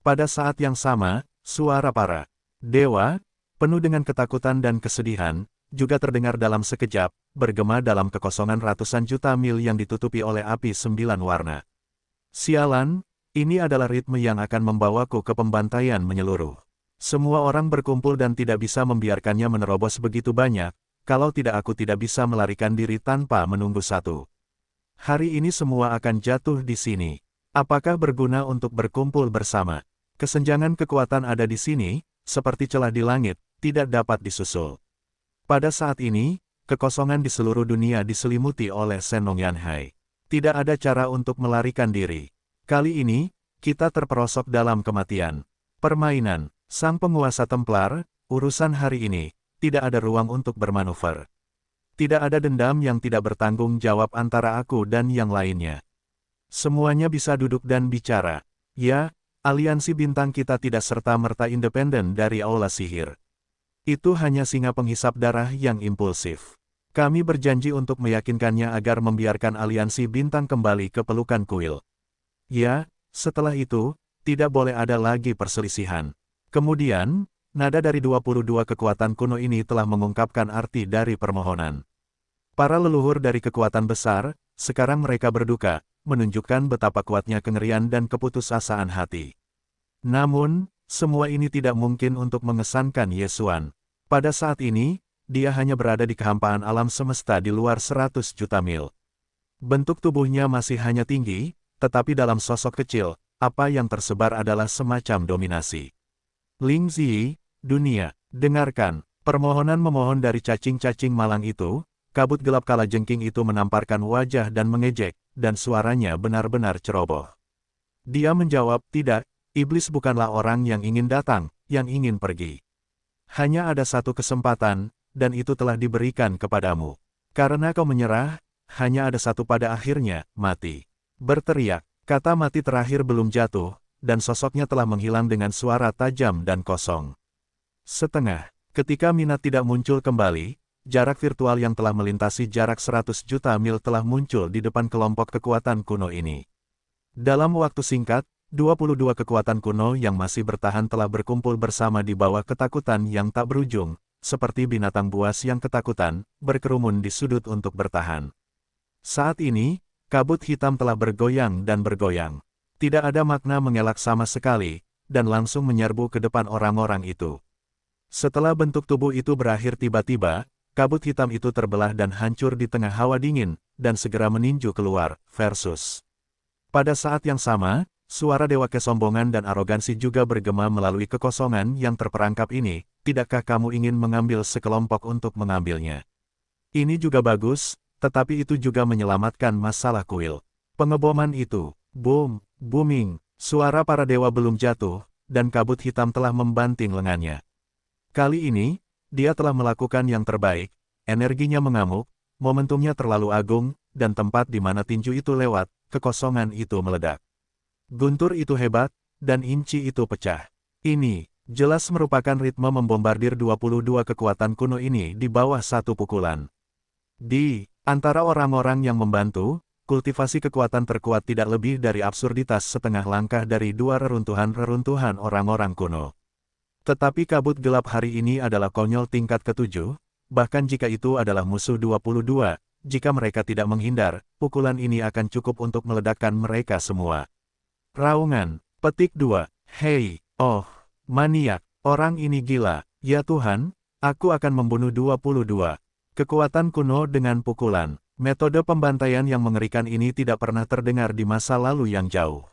Pada saat yang sama, suara para dewa, penuh dengan ketakutan dan kesedihan, juga terdengar dalam sekejap, bergema dalam kekosongan ratusan juta mil yang ditutupi oleh api 9 warna. Sialan, ini adalah ritme yang akan membawaku ke pembantaian menyeluruh. Semua orang berkumpul dan tidak bisa membiarkannya menerobos begitu banyak, kalau tidak aku tidak bisa melarikan diri tanpa menunggu satu. Hari ini semua akan jatuh di sini. Apakah berguna untuk berkumpul bersama? Kesenjangan kekuatan ada di sini, seperti celah di langit, tidak dapat disusul. Pada saat ini, kekosongan di seluruh dunia diselimuti oleh Senong Yanhai. Tidak ada cara untuk melarikan diri. Kali ini, kita terperosok dalam kematian. Permainan, sang penguasa Templar, urusan hari ini, tidak ada ruang untuk bermanuver. Tidak ada dendam yang tidak bertanggung jawab antara aku dan yang lainnya. Semuanya bisa duduk dan bicara. Ya, aliansi bintang kita tidak serta-merta independen dari aula sihir. Itu hanya singa penghisap darah yang impulsif. Kami berjanji untuk meyakinkannya agar membiarkan aliansi bintang kembali ke pelukan kuil. Ya, setelah itu, tidak boleh ada lagi perselisihan. Kemudian, nada dari 22 kekuatan kuno ini telah mengungkapkan arti dari permohonan. Para leluhur dari kekuatan besar, sekarang mereka berduka, menunjukkan betapa kuatnya kengerian dan keputusasaan hati. Namun, semua ini tidak mungkin untuk mengesankan Yesuan. Pada saat ini, dia hanya berada di kehampaan alam semesta di luar 100 juta mil. Bentuk tubuhnya masih hanya tinggi, tetapi dalam sosok kecil, apa yang tersebar adalah semacam dominasi. Ling Zi, dunia, dengarkan, permohonan memohon dari cacing-cacing malang itu, kabut gelap kalajengking itu menamparkan wajah dan mengejek, dan suaranya benar-benar ceroboh. Dia menjawab, tidak, iblis bukanlah orang yang ingin datang, yang ingin pergi. Hanya ada satu kesempatan, dan itu telah diberikan kepadamu. Karena kau menyerah, hanya ada satu pada akhirnya, mati. Berteriak, kata mati terakhir belum jatuh, dan sosoknya telah menghilang dengan suara tajam dan kosong. Setengah, ketika minat tidak muncul kembali, jarak virtual yang telah melintasi jarak 100 juta mil telah muncul di depan kelompok kekuatan kuno ini. Dalam waktu singkat, 22 kekuatan kuno yang masih bertahan telah berkumpul bersama di bawah ketakutan yang tak berujung, seperti binatang buas yang ketakutan, berkerumun di sudut untuk bertahan. Saat ini, kabut hitam telah bergoyang dan bergoyang. Tidak ada makna mengelak sama sekali, dan langsung menyerbu ke depan orang-orang itu. Setelah bentuk tubuh itu berakhir tiba-tiba, kabut hitam itu terbelah dan hancur di tengah hawa dingin, dan segera meninju keluar, versus. Pada saat yang sama, suara dewa kesombongan dan arogansi juga bergema melalui kekosongan yang terperangkap ini, tidakkah kamu ingin mengambil sekelompok untuk mengambilnya? Ini juga bagus, tetapi itu juga menyelamatkan masalah kuil. Pengeboman itu, boom, booming, suara para dewa belum jatuh, dan kabut hitam telah membanting lengannya. Kali ini, dia telah melakukan yang terbaik, energinya mengamuk, momentumnya terlalu agung, dan tempat di mana tinju itu lewat, kekosongan itu meledak. Guntur itu hebat, dan inci itu pecah. Ini, jelas merupakan ritme membombardir 22 kekuatan kuno ini di bawah satu pukulan. Di antara orang-orang yang membantu, kultivasi kekuatan terkuat tidak lebih dari absurditas setengah langkah dari dua reruntuhan orang-orang kuno. Tetapi kabut gelap hari ini adalah konyol tingkat ke-7, bahkan jika itu adalah musuh 22, jika mereka tidak menghindar, pukulan ini akan cukup untuk meledakkan mereka semua. Raungan, petik 2, hei, oh, maniak, orang ini gila, ya Tuhan, aku akan membunuh 22. Kekuatan kuno dengan pukulan. Metode pembantaian yang mengerikan ini tidak pernah terdengar di masa lalu yang jauh.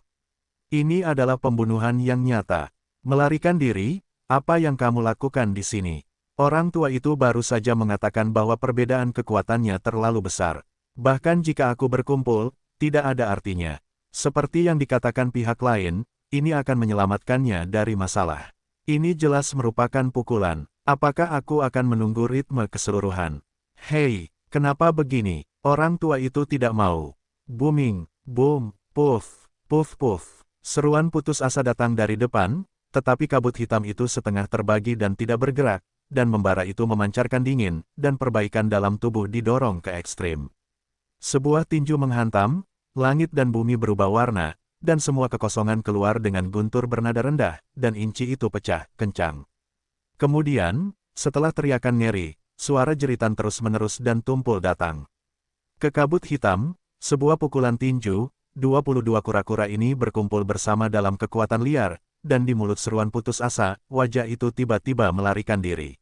Ini adalah pembunuhan yang nyata. Melarikan diri, apa yang kamu lakukan di sini? Orang tua itu baru saja mengatakan bahwa perbedaan kekuatannya terlalu besar. Bahkan jika aku berkumpul, tidak ada artinya. Seperti yang dikatakan pihak lain, ini akan menyelamatkannya dari masalah. Ini jelas merupakan pukulan. Apakah aku akan menunggu ritme keseluruhan? Hei, kenapa begini? Orang tua itu tidak mau. Booming, boom, puff, puff puff. Seruan putus asa datang dari depan, tetapi kabut hitam itu setengah terbagi dan tidak bergerak, dan membara itu memancarkan dingin, dan perbaikan dalam tubuh didorong ke ekstrim. Sebuah tinju menghantam, langit dan bumi berubah warna, dan semua kekosongan keluar dengan guntur bernada rendah, dan inci itu pecah, kencang. Kemudian, setelah teriakan ngeri, suara jeritan terus-menerus dan tumpul datang. Ke kabut hitam, sebuah pukulan tinju, 22 kura-kura ini berkumpul bersama dalam kekuatan liar, dan di mulut seruan putus asa, wajah itu tiba-tiba melarikan diri.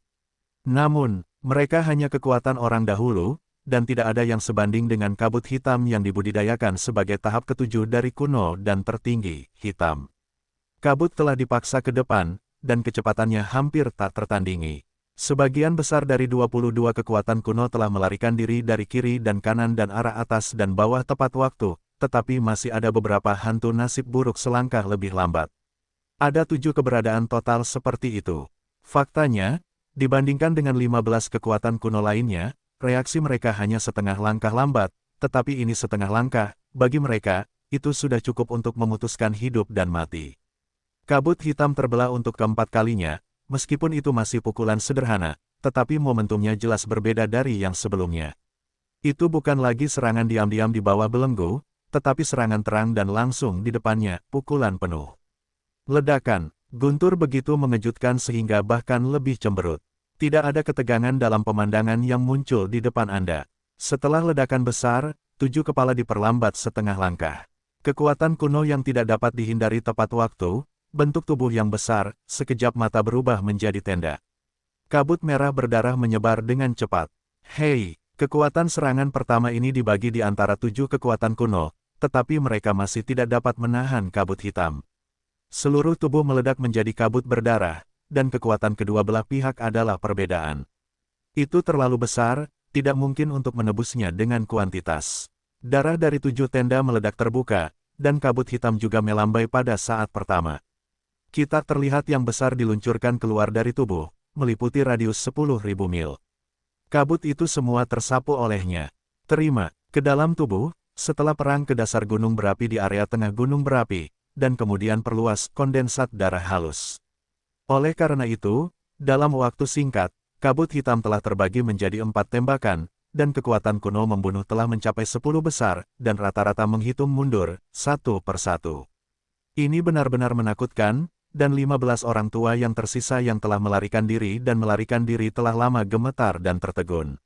Namun, mereka hanya kekuatan orang dahulu, dan tidak ada yang sebanding dengan kabut hitam yang dibudidayakan sebagai tahap ketujuh dari kuno dan tertinggi, hitam. Kabut telah dipaksa ke depan, dan kecepatannya hampir tak tertandingi. Sebagian besar dari 22 kekuatan kuno telah melarikan diri dari kiri dan kanan dan arah atas dan bawah tepat waktu, tetapi masih ada beberapa hantu nasib buruk selangkah lebih lambat. Ada 7 keberadaan total seperti itu. Faktanya, dibandingkan dengan 15 kekuatan kuno lainnya, reaksi mereka hanya setengah langkah lambat, tetapi ini setengah langkah, bagi mereka, itu sudah cukup untuk memutuskan hidup dan mati. Kabut hitam terbelah untuk keempat kalinya, meskipun itu masih pukulan sederhana, tetapi momentumnya jelas berbeda dari yang sebelumnya. Itu bukan lagi serangan diam-diam di bawah belenggu, tetapi serangan terang dan langsung di depannya, pukulan penuh. Ledakan, guntur begitu mengejutkan sehingga bahkan lebih cemberut. Tidak ada ketegangan dalam pemandangan yang muncul di depan Anda. Setelah ledakan besar, 7 kepala diperlambat setengah langkah. Kekuatan kuno yang tidak dapat dihindari tepat waktu, bentuk tubuh yang besar, sekejap mata berubah menjadi tenda. Kabut merah berdarah menyebar dengan cepat. Hei, kekuatan serangan pertama ini dibagi di antara 7 kekuatan kuno, tetapi mereka masih tidak dapat menahan kabut hitam. Seluruh tubuh meledak menjadi kabut berdarah, dan kekuatan kedua belah pihak adalah perbedaan. Itu terlalu besar, tidak mungkin untuk menebusnya dengan kuantitas. Darah dari 7 tenda meledak terbuka, dan kabut hitam juga melambai pada saat pertama. Kitab terlihat yang besar diluncurkan keluar dari tubuh, meliputi radius 10.000 mil. Kabut itu semua tersapu olehnya. Terima, ke dalam tubuh, setelah perang ke dasar gunung berapi di area tengah gunung berapi, dan kemudian perluas kondensat darah halus. Oleh karena itu, dalam waktu singkat, kabut hitam telah terbagi menjadi 4 tembakan, dan kekuatan kuno membunuh telah mencapai 10 besar, dan rata-rata menghitung mundur, satu persatu. Ini benar-benar menakutkan, dan 15 orang tua yang tersisa yang telah melarikan diri dan melarikan diri telah lama gemetar dan tertegun.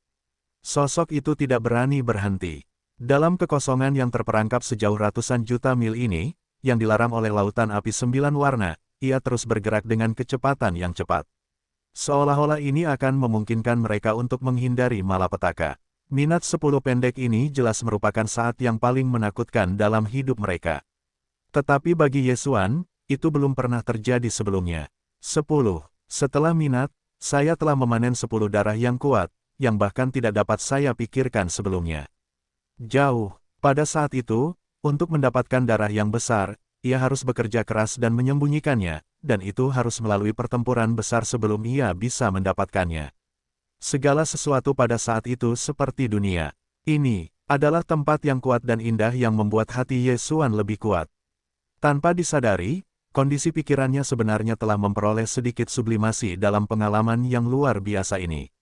Sosok itu tidak berani berhenti. Dalam kekosongan yang terperangkap sejauh ratusan juta mil ini, yang dilarang oleh lautan api 9 warna, ia terus bergerak dengan kecepatan yang cepat. Seolah-olah ini akan memungkinkan mereka untuk menghindari malapetaka. Minat 10 pendek ini jelas merupakan saat yang paling menakutkan dalam hidup mereka. Tetapi bagi Yesuan, itu belum pernah terjadi sebelumnya. 10. Setelah minat, saya telah memanen 10 darah yang kuat, yang bahkan tidak dapat saya pikirkan sebelumnya. Jauh, pada saat itu, untuk mendapatkan darah yang besar, ia harus bekerja keras dan menyembunyikannya, dan itu harus melalui pertempuran besar sebelum ia bisa mendapatkannya. Segala sesuatu pada saat itu seperti dunia. Ini adalah tempat yang kuat dan indah yang membuat hati Yesuan lebih kuat. Tanpa disadari, kondisi pikirannya sebenarnya telah memperoleh sedikit sublimasi dalam pengalaman yang luar biasa ini.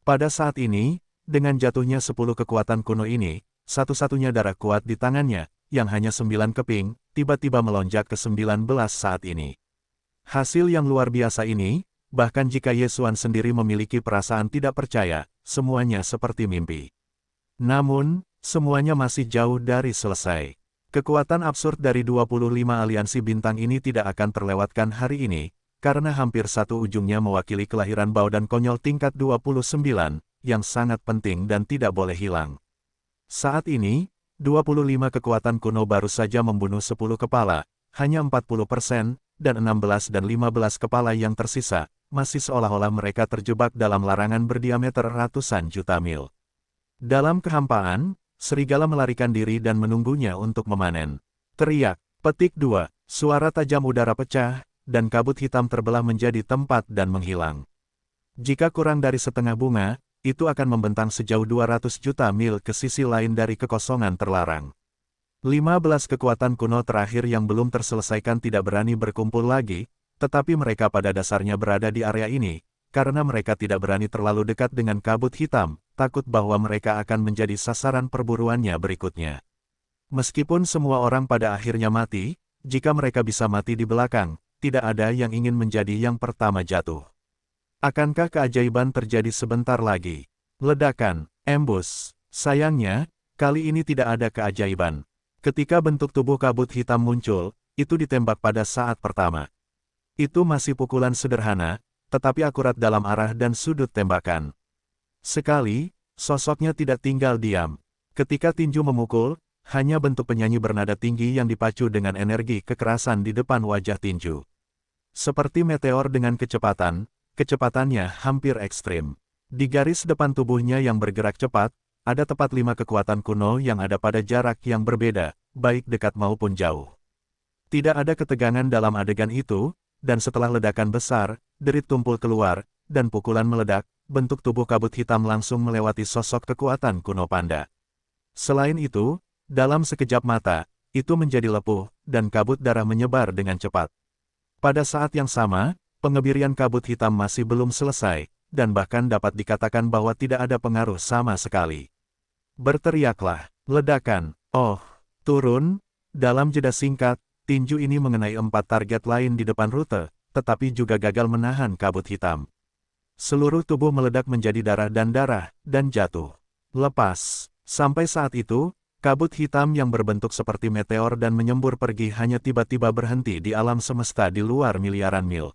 Pada saat ini, dengan jatuhnya 10 kekuatan kuno ini, satu-satunya darah kuat di tangannya, yang hanya 9 keping, tiba-tiba melonjak ke 19 saat ini. Hasil yang luar biasa ini, bahkan jika Yesuan sendiri memiliki perasaan tidak percaya, semuanya seperti mimpi. Namun, semuanya masih jauh dari selesai. Kekuatan absurd dari 25 aliansi bintang ini tidak akan terlewatkan hari ini, karena hampir satu ujungnya mewakili kelahiran bau dan konyol tingkat 29, yang sangat penting dan tidak boleh hilang. Saat ini, 25 kekuatan kuno baru saja membunuh 10 kepala, hanya 40%, dan 16 dan 15 kepala yang tersisa, masih seolah-olah mereka terjebak dalam larangan berdiameter ratusan juta mil. Dalam kehampaan, serigala melarikan diri dan menunggunya untuk memanen. Teriak, petik 2, suara tajam udara pecah, dan kabut hitam terbelah menjadi tempat dan menghilang. Jika kurang dari setengah bunga, itu akan membentang sejauh 200 juta mil ke sisi lain dari kekosongan terlarang. 15 kekuatan kuno terakhir yang belum terselesaikan tidak berani berkumpul lagi, tetapi mereka pada dasarnya berada di area ini, karena mereka tidak berani terlalu dekat dengan kabut hitam, takut bahwa mereka akan menjadi sasaran perburuannya berikutnya. Meskipun semua orang pada akhirnya mati, jika mereka bisa mati di belakang, tidak ada yang ingin menjadi yang pertama jatuh. Akankah keajaiban terjadi sebentar lagi? Ledakan, embus. Sayangnya, kali ini tidak ada keajaiban. Ketika bentuk tubuh kabut hitam muncul, itu ditembak pada saat pertama. Itu masih pukulan sederhana, tetapi akurat dalam arah dan sudut tembakan. Sekali, sosoknya tidak tinggal diam. Ketika tinju memukul, hanya bentuk penyanyi bernada tinggi yang dipacu dengan energi kekerasan di depan wajah tinju. Seperti meteor dengan kecepatannya hampir ekstrim. Di garis depan tubuhnya yang bergerak cepat, ada tepat 5 kekuatan kuno yang ada pada jarak yang berbeda, baik dekat maupun jauh. Tidak ada ketegangan dalam adegan itu, dan setelah ledakan besar, derit tumpul keluar, dan pukulan meledak, bentuk tubuh kabut hitam langsung melewati sosok kekuatan kuno panda. Selain itu, dalam sekejap mata, itu menjadi lepuh, dan kabut darah menyebar dengan cepat. Pada saat yang sama, pengebirian kabut hitam masih belum selesai, dan bahkan dapat dikatakan bahwa tidak ada pengaruh sama sekali. Berteriaklah, ledakan, oh, turun, dalam jeda singkat, tinju ini mengenai 4 target lain di depan rute, tetapi juga gagal menahan kabut hitam. Seluruh tubuh meledak menjadi darah, dan jatuh. Lepas, sampai saat itu, kabut hitam yang berbentuk seperti meteor dan menyembur pergi hanya tiba-tiba berhenti di alam semesta di luar miliaran mil.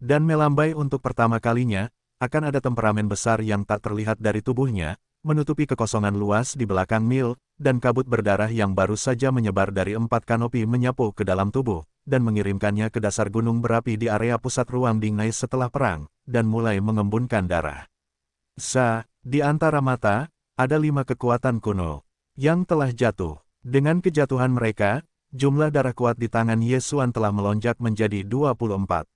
Dan melambai untuk pertama kalinya, akan ada temperamen besar yang tak terlihat dari tubuhnya, menutupi kekosongan luas di belakang Mil, dan kabut berdarah yang baru saja menyebar dari 4 kanopi menyapu ke dalam tubuh, dan mengirimkannya ke dasar gunung berapi di area pusat ruang Dingnai setelah perang, dan mulai mengembunkan darah. Di antara mata, ada 5 kekuatan kuno yang telah jatuh. Dengan kejatuhan mereka, jumlah darah kuat di tangan Yesuan telah melonjak menjadi 24.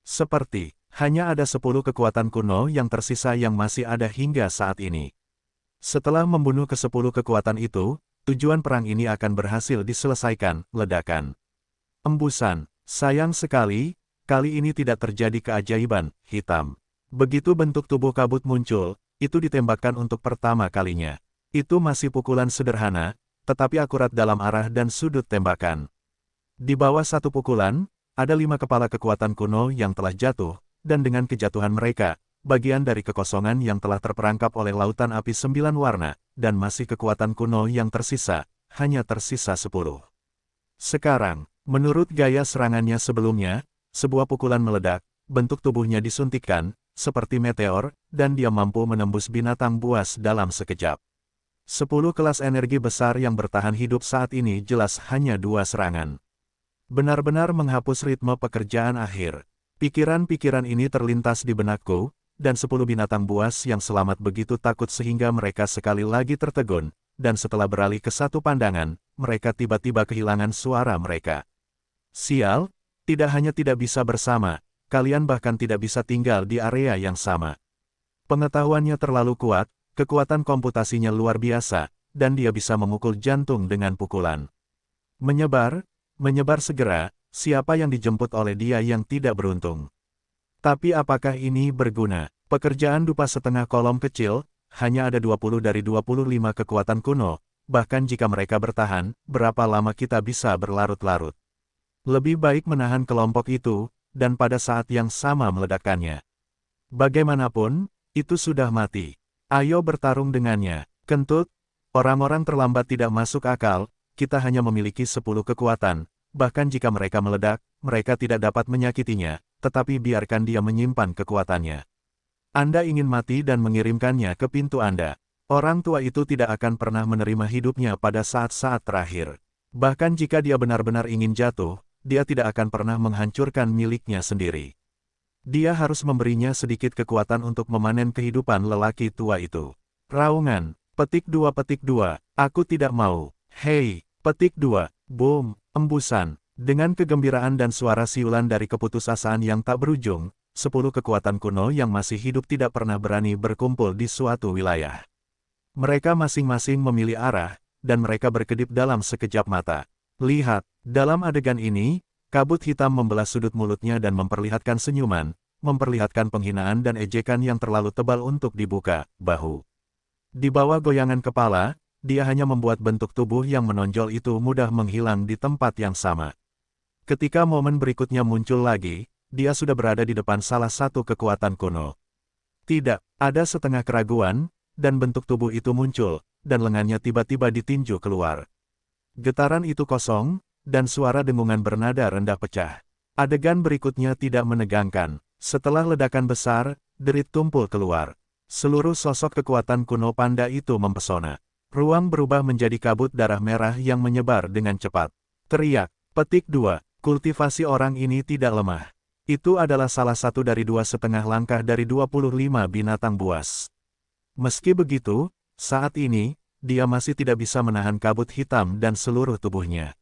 Seperti, hanya ada 10 kekuatan kuno yang tersisa yang masih ada hingga saat ini. Setelah membunuh ke-10 kekuatan itu, tujuan perang ini akan berhasil diselesaikan, ledakan. Embusan, sayang sekali, kali ini tidak terjadi keajaiban, hitam. Begitu bentuk tubuh kabut muncul, itu ditembakkan untuk pertama kalinya. Itu masih pukulan sederhana, tetapi akurat dalam arah dan sudut tembakan. Di bawah satu pukulan, ada 5 kepala kekuatan kuno yang telah jatuh, dan dengan kejatuhan mereka, bagian dari kekosongan yang telah terperangkap oleh lautan api 9 warna, dan masih kekuatan kuno yang tersisa, hanya tersisa 10. Sekarang, menurut gaya serangannya sebelumnya, sebuah pukulan meledak, bentuk tubuhnya disuntikkan, seperti meteor, dan dia mampu menembus binatang buas dalam sekejap. 10 kelas energi besar yang bertahan hidup saat ini jelas hanya 2 serangan. Benar-benar menghapus ritme pekerjaan akhir. Pikiran-pikiran ini terlintas di benakku, dan 10 binatang buas yang selamat begitu takut sehingga mereka sekali lagi tertegun, dan setelah beralih ke satu pandangan, mereka tiba-tiba kehilangan suara mereka. Sial, tidak hanya tidak bisa bersama, kalian bahkan tidak bisa tinggal di area yang sama. Pengetahuannya terlalu kuat, kekuatan komputasinya luar biasa, dan dia bisa memukul jantung dengan pukulan. Menyebar segera, siapa yang dijemput oleh dia yang tidak beruntung. Tapi apakah ini berguna? Pekerjaan dupa setengah kolom kecil, hanya ada 20 dari 25 kekuatan kuno, bahkan jika mereka bertahan, berapa lama kita bisa berlarut-larut? Lebih baik menahan kelompok itu, dan pada saat yang sama meledakkannya. Bagaimanapun, itu sudah mati. Ayo bertarung dengannya. Kentut, orang-orang terlambat tidak masuk akal, kita hanya memiliki 10 kekuatan, bahkan jika mereka meledak, mereka tidak dapat menyakitinya, tetapi biarkan dia menyimpan kekuatannya. Anda ingin mati dan mengirimkannya ke pintu Anda. Orang tua itu tidak akan pernah menerima hidupnya pada saat-saat terakhir. Bahkan jika dia benar-benar ingin jatuh, dia tidak akan pernah menghancurkan miliknya sendiri. Dia harus memberinya sedikit kekuatan untuk memanen kehidupan lelaki tua itu. Raungan, petik 2, aku tidak mau. Hei, petik 2, boom, embusan. Dengan kegembiraan dan suara siulan dari keputusasaan yang tak berujung, 10 kekuatan kuno yang masih hidup tidak pernah berani berkumpul di suatu wilayah. Mereka masing-masing memilih arah, dan mereka berkedip dalam sekejap mata. Lihat, dalam adegan ini, kabut hitam membelah sudut mulutnya dan memperlihatkan senyuman, memperlihatkan penghinaan dan ejekan yang terlalu tebal untuk dibuka bahu. Di bawah goyangan kepala, dia hanya membuat bentuk tubuh yang menonjol itu mudah menghilang di tempat yang sama. Ketika momen berikutnya muncul lagi, dia sudah berada di depan salah satu kekuatan kuno. Tidak, ada setengah keraguan, dan bentuk tubuh itu muncul, dan lengannya tiba-tiba ditinju keluar. Getaran itu kosong, dan suara dengungan bernada rendah pecah. Adegan berikutnya tidak menegangkan. Setelah ledakan besar, derit tumpul keluar. Seluruh sosok kekuatan kuno panda itu mempesona. Ruang berubah menjadi kabut darah merah yang menyebar dengan cepat. Teriak, petik 2, kultivasi orang ini tidak lemah. Itu adalah salah satu dari 2,5 langkah dari 25 binatang buas. Meski begitu, saat ini, dia masih tidak bisa menahan kabut hitam dan seluruh tubuhnya.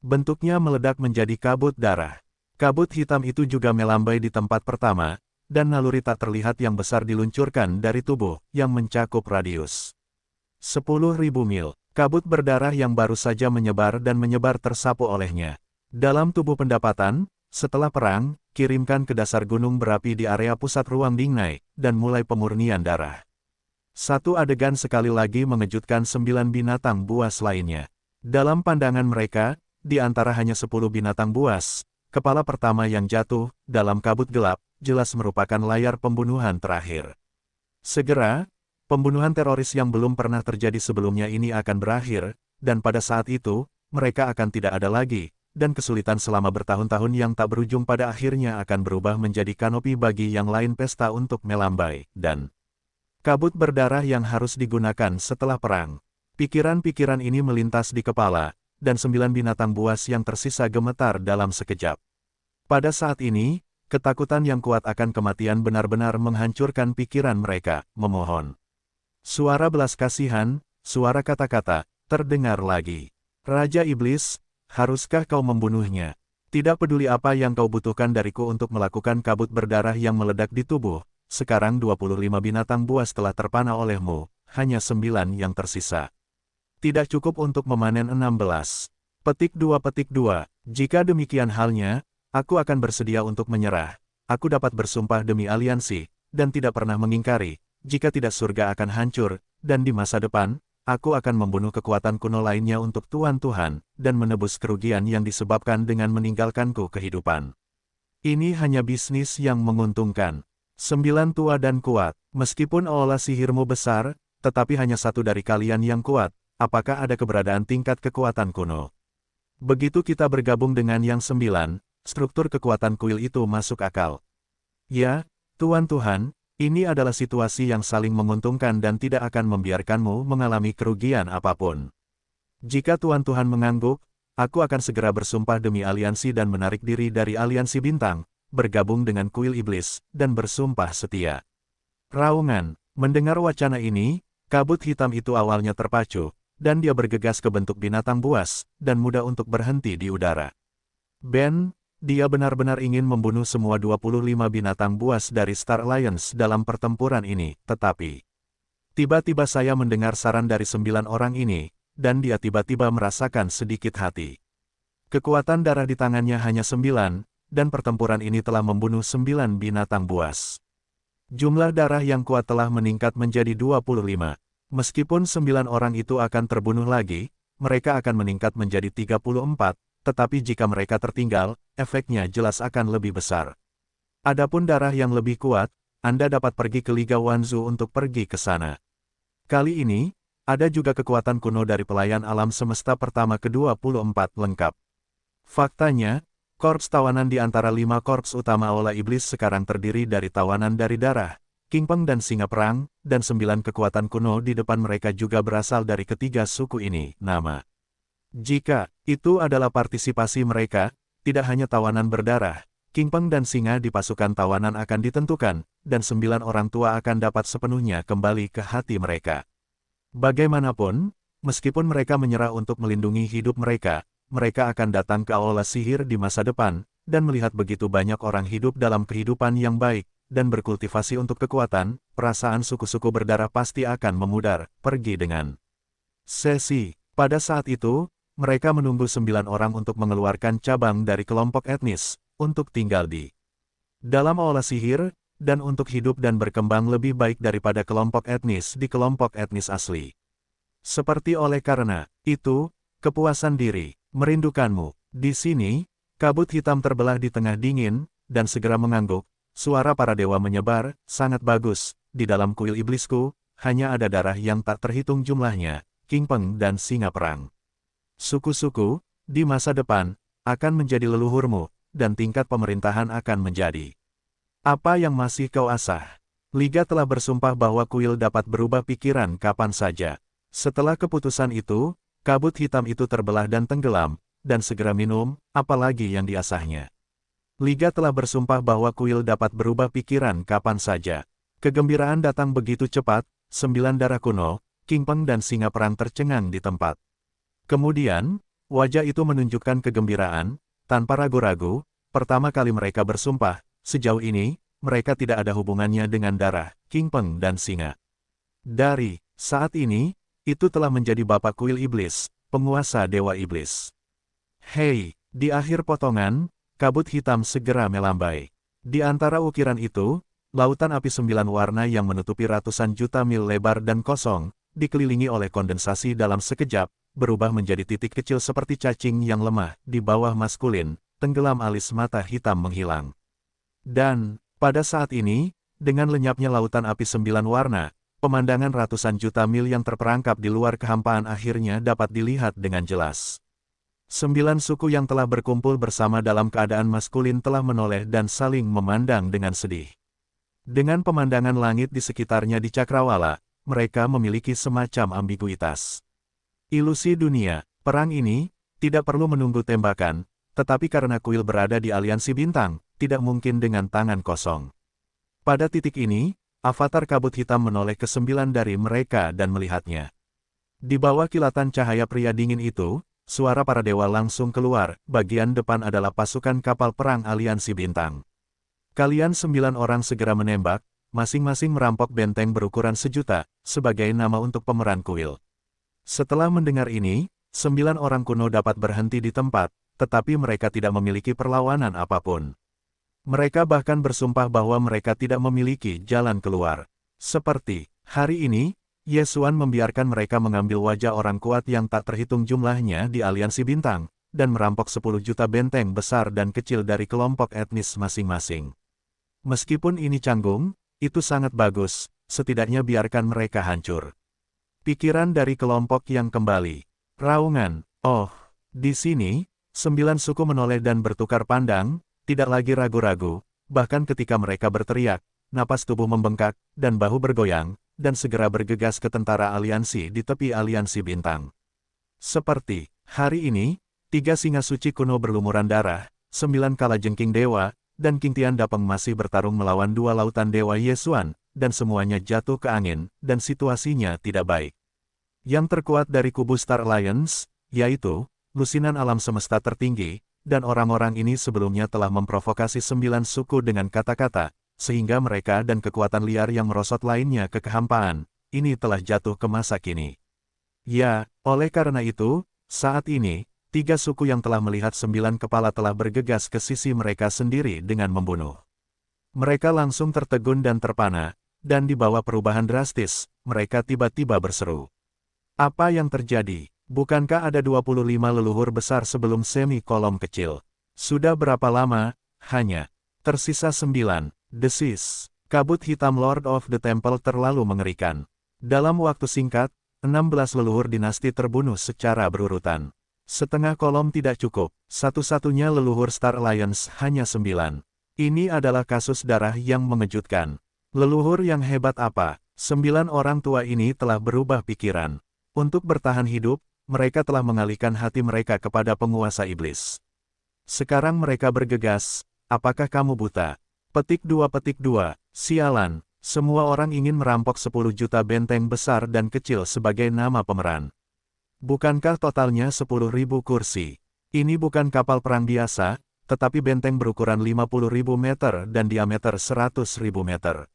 Bentuknya meledak menjadi kabut darah. Kabut hitam itu juga melambai di tempat pertama, dan naluri tak terlihat yang besar diluncurkan dari tubuh, yang mencakup radius 10.000 mil. Kabut berdarah yang baru saja menyebar dan menyebar tersapu olehnya. Dalam tubuh pendapatan, setelah perang, kirimkan ke dasar gunung berapi di area pusat ruang Dingnai, dan mulai pemurnian darah. Satu adegan sekali lagi mengejutkan 9 binatang buas lainnya. Dalam pandangan mereka, di antara hanya 10 binatang buas, kepala pertama yang jatuh, dalam kabut gelap, jelas merupakan layar pembunuhan terakhir. Segera, pembunuhan teroris yang belum pernah terjadi sebelumnya ini akan berakhir, dan pada saat itu, mereka akan tidak ada lagi, dan kesulitan selama bertahun-tahun yang tak berujung pada akhirnya akan berubah menjadi kanopi bagi yang lain pesta untuk melambai, dan kabut berdarah yang harus digunakan setelah perang. Pikiran-pikiran ini melintas di kepala, dan 9 binatang buas yang tersisa gemetar dalam sekejap. Pada saat ini, ketakutan yang kuat akan kematian benar-benar menghancurkan pikiran mereka, memohon. Suara belas kasihan, suara kata-kata, terdengar lagi. Raja Iblis, haruskah kau membunuhnya? Tidak peduli apa yang kau butuhkan dariku untuk melakukan kabut berdarah yang meledak di tubuh. Sekarang 25 binatang buas telah terpana olehmu, hanya 9 yang tersisa. Tidak cukup untuk memanen 16. Petik 2, jika demikian halnya, aku akan bersedia untuk menyerah. Aku dapat bersumpah demi aliansi, dan tidak pernah mengingkari, jika tidak surga akan hancur, dan di masa depan, aku akan membunuh kekuatan kuno lainnya untuk Tuan Tuhan, dan menebus kerugian yang disebabkan dengan meninggalkanku kehidupan. Ini hanya bisnis yang menguntungkan. 9 tua dan kuat, meskipun olah sihirmu besar, tetapi hanya satu dari kalian yang kuat, apakah ada keberadaan tingkat kekuatan kuno? Begitu kita bergabung dengan yang 9, struktur kekuatan kuil itu masuk akal. Ya, Tuan Tuhan, ini adalah situasi yang saling menguntungkan dan tidak akan membiarkanmu mengalami kerugian apapun. Jika Tuan Tuhan mengangguk, aku akan segera bersumpah demi aliansi dan menarik diri dari aliansi bintang, bergabung dengan kuil iblis, dan bersumpah setia. Raungan, mendengar wacana ini, kabut hitam itu awalnya terpacu, dan dia bergegas ke bentuk binatang buas, dan mudah untuk berhenti di udara. Ben, dia benar-benar ingin membunuh semua 25 binatang buas dari Star Alliance dalam pertempuran ini, tetapi tiba-tiba saya mendengar saran dari 9 orang ini, dan dia tiba-tiba merasakan sedikit hati. Kekuatan darah di tangannya hanya 9, dan pertempuran ini telah membunuh 9 binatang buas. Jumlah darah yang kuat telah meningkat menjadi 25. Meskipun 9 orang itu akan terbunuh lagi, mereka akan meningkat menjadi 34, tetapi jika mereka tertinggal, efeknya jelas akan lebih besar. Adapun darah yang lebih kuat, Anda dapat pergi ke Liga Wanzu untuk pergi ke sana. Kali ini, ada juga kekuatan kuno dari pelayan alam semesta pertama ke-24 lengkap. Faktanya, korps tawanan di antara 5 korps utama Aula Iblis sekarang terdiri dari tawanan dari darah, King Peng dan Singa Perang, dan 9 kekuatan kuno di depan mereka juga berasal dari ketiga suku ini, nama. Jika itu adalah partisipasi mereka, tidak hanya tawanan berdarah, King Peng dan singa di pasukan tawanan akan ditentukan, dan 9 orang tua akan dapat sepenuhnya kembali ke hati mereka. Bagaimanapun, meskipun mereka menyerah untuk melindungi hidup mereka, mereka akan datang ke aula sihir di masa depan, dan melihat begitu banyak orang hidup dalam kehidupan yang baik, dan berkultivasi untuk kekuatan, perasaan suku-suku berdarah pasti akan memudar, pergi dengan sesi. Pada saat itu, mereka menunggu 9 orang untuk mengeluarkan cabang dari kelompok etnis, untuk tinggal di dalam aula sihir, dan untuk hidup dan berkembang lebih baik daripada kelompok etnis di kelompok etnis asli. Seperti oleh karena itu, kepuasan diri, merindukanmu. Di sini, kabut hitam terbelah di tengah dingin, dan segera mengangguk. Suara para dewa menyebar, sangat bagus. Di dalam kuil iblisku, hanya ada darah yang tak terhitung jumlahnya, King Peng dan singa perang. Suku-suku, di masa depan, akan menjadi leluhurmu, dan tingkat pemerintahan akan menjadi apa yang masih kau asah. Liga telah bersumpah bahwa kuil dapat berubah pikiran kapan saja. Setelah keputusan itu, kabut hitam itu terbelah dan tenggelam, dan segera minum, apalagi yang diasahnya. Liga telah bersumpah bahwa kuil dapat berubah pikiran kapan saja. Kegembiraan datang begitu cepat, 9 darah kuno, King Peng dan singa perang tercengang di tempat. Kemudian, wajah itu menunjukkan kegembiraan, tanpa ragu-ragu, pertama kali mereka bersumpah, sejauh ini, mereka tidak ada hubungannya dengan darah, King Peng dan singa. Dari saat ini, itu telah menjadi Bapak Kuil Iblis, penguasa Dewa Iblis. Hei, di akhir potongan, kabut hitam segera melambai. Di antara ukiran itu, lautan api 9 warna yang menutupi ratusan juta mil lebar dan kosong, dikelilingi oleh kondensasi dalam sekejap, berubah menjadi titik kecil seperti cacing yang lemah di bawah maskulin, tenggelam alis mata hitam menghilang. Dan, pada saat ini, dengan lenyapnya lautan api 9 warna, pemandangan ratusan juta mil yang terperangkap di luar kehampaan akhirnya dapat dilihat dengan jelas. 9 suku yang telah berkumpul bersama dalam keadaan maskulin telah menoleh dan saling memandang dengan sedih. Dengan pemandangan langit di sekitarnya di Cakrawala, mereka memiliki semacam ambiguitas. Ilusi dunia, perang ini, tidak perlu menunggu tembakan, tetapi karena kuil berada di aliansi bintang, tidak mungkin dengan tangan kosong. Pada titik ini, avatar kabut hitam menoleh ke 9 dari mereka dan melihatnya. Di bawah kilatan cahaya pria dingin itu, suara para dewa langsung keluar, bagian depan adalah pasukan kapal perang aliansi bintang. Kalian 9 orang segera menembak, masing-masing merampok benteng berukuran 1.000.000, sebagai nama untuk pemeran kuil. Setelah mendengar ini, 9 orang kuno dapat berhenti di tempat, tetapi mereka tidak memiliki perlawanan apapun. Mereka bahkan bersumpah bahwa mereka tidak memiliki jalan keluar. Seperti hari ini, Yesuan membiarkan mereka mengambil wajah orang kuat yang tak terhitung jumlahnya di aliansi bintang, dan merampok 10 juta benteng besar dan kecil dari kelompok etnis masing-masing. Meskipun ini canggung, itu sangat bagus, setidaknya biarkan mereka hancur. Pikiran dari kelompok yang kembali. Raungan, oh, di sini, 9 suku menoleh dan bertukar pandang, tidak lagi ragu-ragu, bahkan ketika mereka berteriak, napas tubuh membengkak, dan bahu bergoyang, dan segera bergegas ke tentara aliansi di tepi aliansi bintang. Seperti hari ini, 3 singa suci kuno berlumuran darah, 9 kalajengking dewa, dan King Tian Dapeng masih bertarung melawan 2 lautan dewa Yesuan, dan semuanya jatuh ke angin, dan situasinya tidak baik. Yang terkuat dari kubu Star Alliance, yaitu lusinan alam semesta tertinggi, dan orang-orang ini sebelumnya telah memprovokasi 9 suku dengan kata-kata, sehingga mereka dan kekuatan liar yang merosot lainnya ke kehampaan, ini telah jatuh ke masa kini. Ya, oleh karena itu, saat ini, 3 suku yang telah melihat 9 kepala telah bergegas ke sisi mereka sendiri dengan membunuh. Mereka langsung tertegun dan terpana, dan di bawah perubahan drastis, mereka tiba-tiba berseru. Apa yang terjadi? Bukankah ada 25 leluhur besar sebelum semi-kolom kecil? Sudah berapa lama? Hanya tersisa 9. Desis. Kabut hitam Lord of the Temple terlalu mengerikan. Dalam waktu singkat, 16 leluhur dinasti terbunuh secara berurutan. Setengah kolom tidak cukup, satu-satunya leluhur Star Alliance hanya 9. Ini adalah kasus darah yang mengejutkan. Leluhur yang hebat apa? 9 orang tua ini telah berubah pikiran. Untuk bertahan hidup, mereka telah mengalihkan hati mereka kepada penguasa iblis. Sekarang mereka bergegas, apakah kamu buta? Petik 2. Sialan, semua orang ingin merampok 10 juta benteng besar dan kecil sebagai nama pemeran. Bukankah totalnya 10.000 kursi? Ini bukan kapal perang biasa, tetapi benteng berukuran 50.000 meter dan diameter 100.000 meter.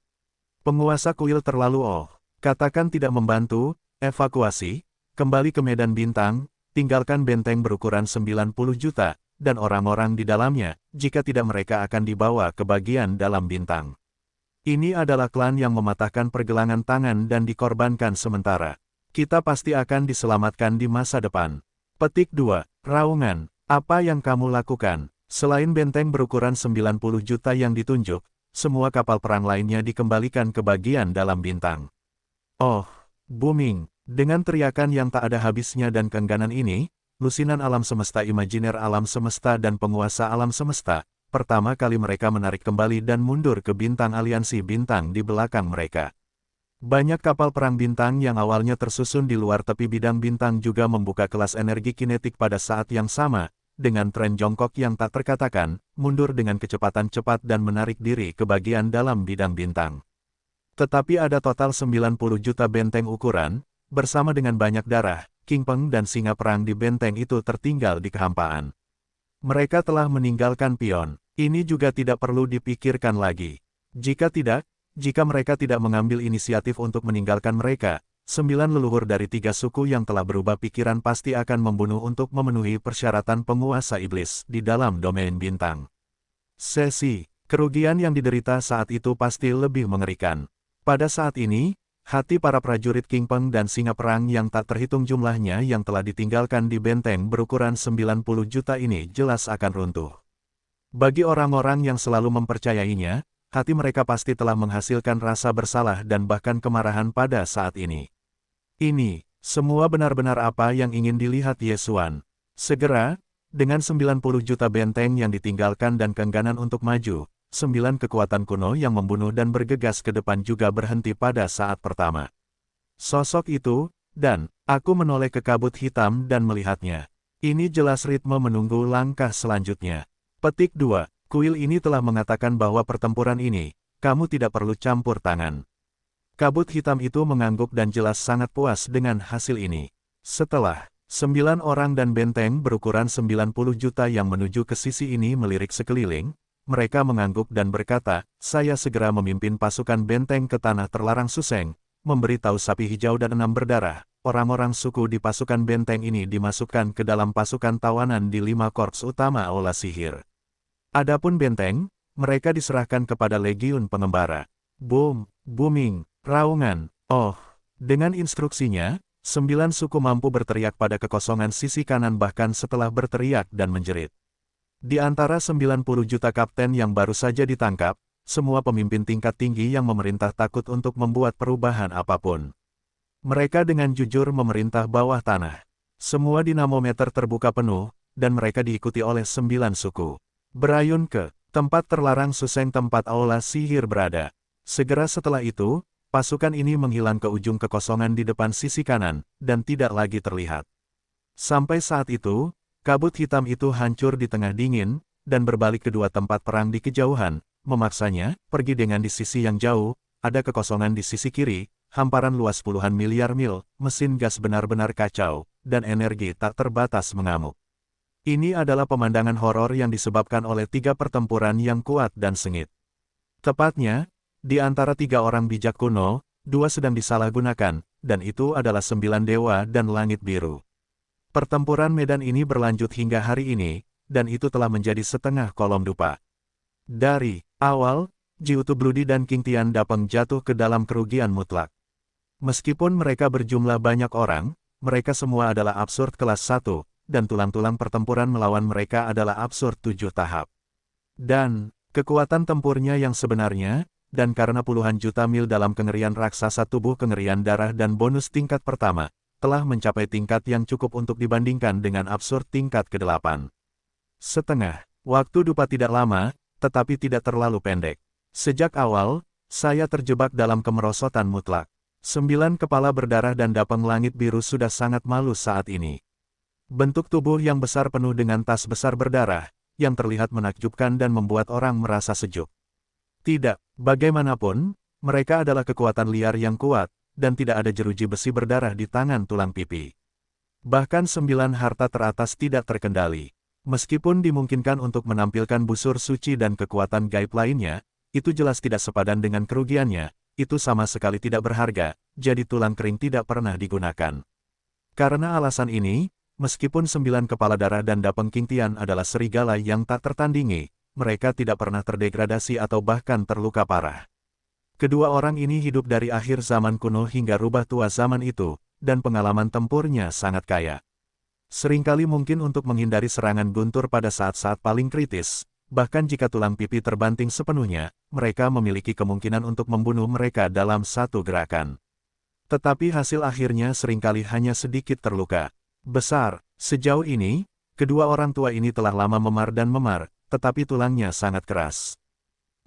Penguasa kuil terlalu katakan tidak membantu, evakuasi, kembali ke Medan Bintang, tinggalkan benteng berukuran 90 juta, dan orang-orang di dalamnya, jika tidak mereka akan dibawa ke bagian dalam bintang. Ini adalah klan yang mematahkan pergelangan tangan dan dikorbankan sementara. Kita pasti akan diselamatkan di masa depan. Petik 2. Raungan, apa yang kamu lakukan? Selain benteng berukuran 90 juta yang ditunjuk, semua kapal perang lainnya dikembalikan ke bagian dalam bintang. Booming. Dengan teriakan yang tak ada habisnya dan keengganan ini, lusinan alam semesta, imajiner alam semesta dan penguasa alam semesta, pertama kali mereka menarik kembali dan mundur ke bintang aliansi bintang di belakang mereka. Banyak kapal perang bintang yang awalnya tersusun di luar tepi bidang bintang juga membuka kelas energi kinetik pada saat yang sama, dengan tren jongkok yang tak terkatakan, mundur dengan kecepatan cepat dan menarik diri ke bagian dalam bidang bintang. Tetapi ada total 90 juta benteng ukuran, bersama dengan banyak darah, King Peng dan singa perang di benteng itu tertinggal di kehampaan. Mereka telah meninggalkan pion. Ini juga tidak perlu dipikirkan lagi. Jika mereka tidak mengambil inisiatif untuk meninggalkan mereka, 9 leluhur dari 3 suku yang telah berubah pikiran pasti akan membunuh untuk memenuhi persyaratan penguasa iblis di dalam domain bintang. Kerugian yang diderita saat itu pasti lebih mengerikan. Pada saat ini, hati para prajurit King Peng dan singa perang yang tak terhitung jumlahnya yang telah ditinggalkan di benteng berukuran 90 juta ini jelas akan runtuh. Bagi orang-orang yang selalu mempercayainya, hati mereka pasti telah menghasilkan rasa bersalah dan bahkan kemarahan pada saat ini. Ini, semua benar-benar apa yang ingin dilihat Yesuan. Segera, dengan 90 juta benteng yang ditinggalkan dan keengganan untuk maju, 9 kekuatan kuno yang membunuh dan bergegas ke depan juga berhenti pada saat pertama. Sosok itu, dan aku menoleh ke kabut hitam dan melihatnya. Ini jelas ritme menunggu langkah selanjutnya. Petik 2. Kuil ini telah mengatakan bahwa pertempuran ini, kamu tidak perlu campur tangan. Kabut hitam itu mengangguk dan jelas sangat puas dengan hasil ini. Setelah 9 orang dan benteng berukuran 90 juta yang menuju ke sisi ini melirik sekeliling, mereka mengangguk dan berkata, saya segera memimpin pasukan benteng ke tanah terlarang Suseng, memberitahu sapi hijau dan 6 berdarah, orang-orang suku di pasukan benteng ini dimasukkan ke dalam pasukan tawanan di 5 korps utama Aula Sihir. Adapun benteng, mereka diserahkan kepada legiun pengembara. Booming, raungan, dengan instruksinya, 9 suku mampu berteriak pada kekosongan sisi kanan bahkan setelah berteriak dan menjerit. Di antara 90 juta kapten yang baru saja ditangkap, semua pemimpin tingkat tinggi yang memerintah takut untuk membuat perubahan apapun. Mereka dengan jujur memerintah bawah tanah. Semua dinamometer terbuka penuh, dan mereka diikuti oleh 9 suku. Berayun ke tempat terlarang Suseng tempat Aula Sihir berada. Segera setelah itu, pasukan ini menghilang ke ujung kekosongan di depan sisi kanan, dan tidak lagi terlihat. Sampai saat itu, kabut hitam itu hancur di tengah dingin, dan berbalik kedua tempat perang di kejauhan, memaksanya pergi dengan di sisi yang jauh, ada kekosongan di sisi kiri, hamparan luas puluhan miliar mil, mesin gas benar-benar kacau, dan energi tak terbatas mengamuk. Ini adalah pemandangan horor yang disebabkan oleh 3 pertempuran yang kuat dan sengit. Tepatnya, di antara 3 orang bijak kuno, 2 sedang disalahgunakan, dan itu adalah 9 dewa dan langit biru. Pertempuran medan ini berlanjut hingga hari ini, dan itu telah menjadi setengah kolom dupa. Dari awal, Jiutu Bloody dan King Tian Dapeng jatuh ke dalam kerugian mutlak. Meskipun mereka berjumlah banyak orang, mereka semua adalah absurd kelas 1, dan tulang-tulang pertempuran melawan mereka adalah absurd 7 tahap. Dan, kekuatan tempurnya yang sebenarnya, dan karena puluhan juta mil dalam kengerian raksasa tubuh kengerian darah dan bonus tingkat pertama, telah mencapai tingkat yang cukup untuk dibandingkan dengan absurd tingkat ke-8. Setengah waktu dupa tidak lama, tetapi tidak terlalu pendek. Sejak awal, saya terjebak dalam kemerosotan mutlak. 9 kepala berdarah dan Dapeng langit biru sudah sangat malu saat ini. Bentuk tubuh yang besar penuh dengan tas besar berdarah, yang terlihat menakjubkan dan membuat orang merasa sejuk. Tidak, bagaimanapun, mereka adalah kekuatan liar yang kuat, dan tidak ada jeruji besi berdarah di tangan tulang pipi. Bahkan 9 harta teratas tidak terkendali. Meskipun dimungkinkan untuk menampilkan busur suci dan kekuatan gaib lainnya, itu jelas tidak sepadan dengan kerugiannya, itu sama sekali tidak berharga, jadi tulang kering tidak pernah digunakan. Karena alasan ini, meskipun 9 kepala darah dan Dapeng Qingtian adalah serigala yang tak tertandingi, mereka tidak pernah terdegradasi atau bahkan terluka parah. Kedua orang ini hidup dari akhir zaman kuno hingga rubah tua zaman itu, dan pengalaman tempurnya sangat kaya. Seringkali mungkin untuk menghindari serangan guntur pada saat-saat paling kritis, bahkan jika tulang pipi terbanting sepenuhnya, mereka memiliki kemungkinan untuk membunuh mereka dalam satu gerakan. Tetapi hasil akhirnya seringkali hanya sedikit terluka besar. Sejauh ini, kedua orang tua ini telah lama memar dan memar, tetapi tulangnya sangat keras.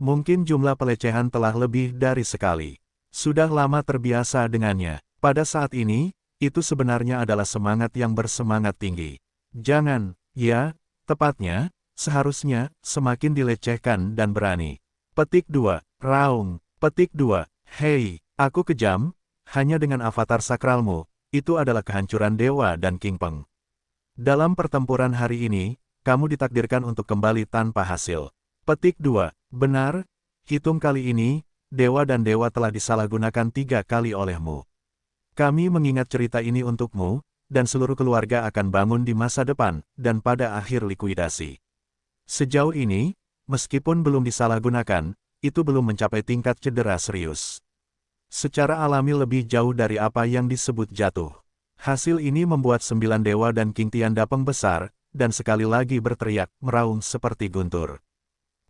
Mungkin jumlah pelecehan telah lebih dari sekali. Sudah lama terbiasa dengannya. Pada saat ini, itu sebenarnya adalah semangat yang bersemangat tinggi. Jangan, ya, tepatnya, seharusnya, semakin dilecehkan dan berani. Petik 2, Raung. Petik 2, hei, aku kejam, hanya dengan avatar sakralmu, itu adalah kehancuran dewa dan King Peng. Dalam pertempuran hari ini, kamu ditakdirkan untuk kembali tanpa hasil. Petik 2, benar, hitung kali ini, dewa dan dewa telah disalahgunakan 3 kali olehmu. Kami mengingat cerita ini untukmu, dan seluruh keluarga akan bangun di masa depan, dan pada akhir likuidasi. Sejauh ini, meskipun belum disalahgunakan, itu belum mencapai tingkat cedera serius. Secara alami lebih jauh dari apa yang disebut jatuh. Hasil ini membuat 9 dewa dan Qingtian Dapeng besar, dan sekali lagi berteriak, meraung seperti guntur.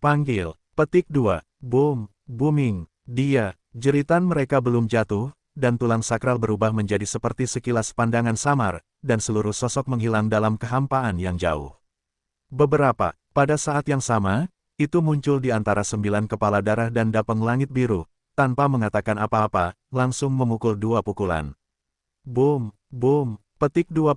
Panggil, petik 2, boom, booming, dia, jeritan mereka belum jatuh, dan tulang sakral berubah menjadi seperti sekilas pandangan samar, dan seluruh sosok menghilang dalam kehampaan yang jauh. Pada saat yang sama, itu muncul di antara 9 kepala darah dan Dapeng Langit Biru, tanpa mengatakan apa-apa, langsung memukul 2 pukulan. Boom, boom, petik 2,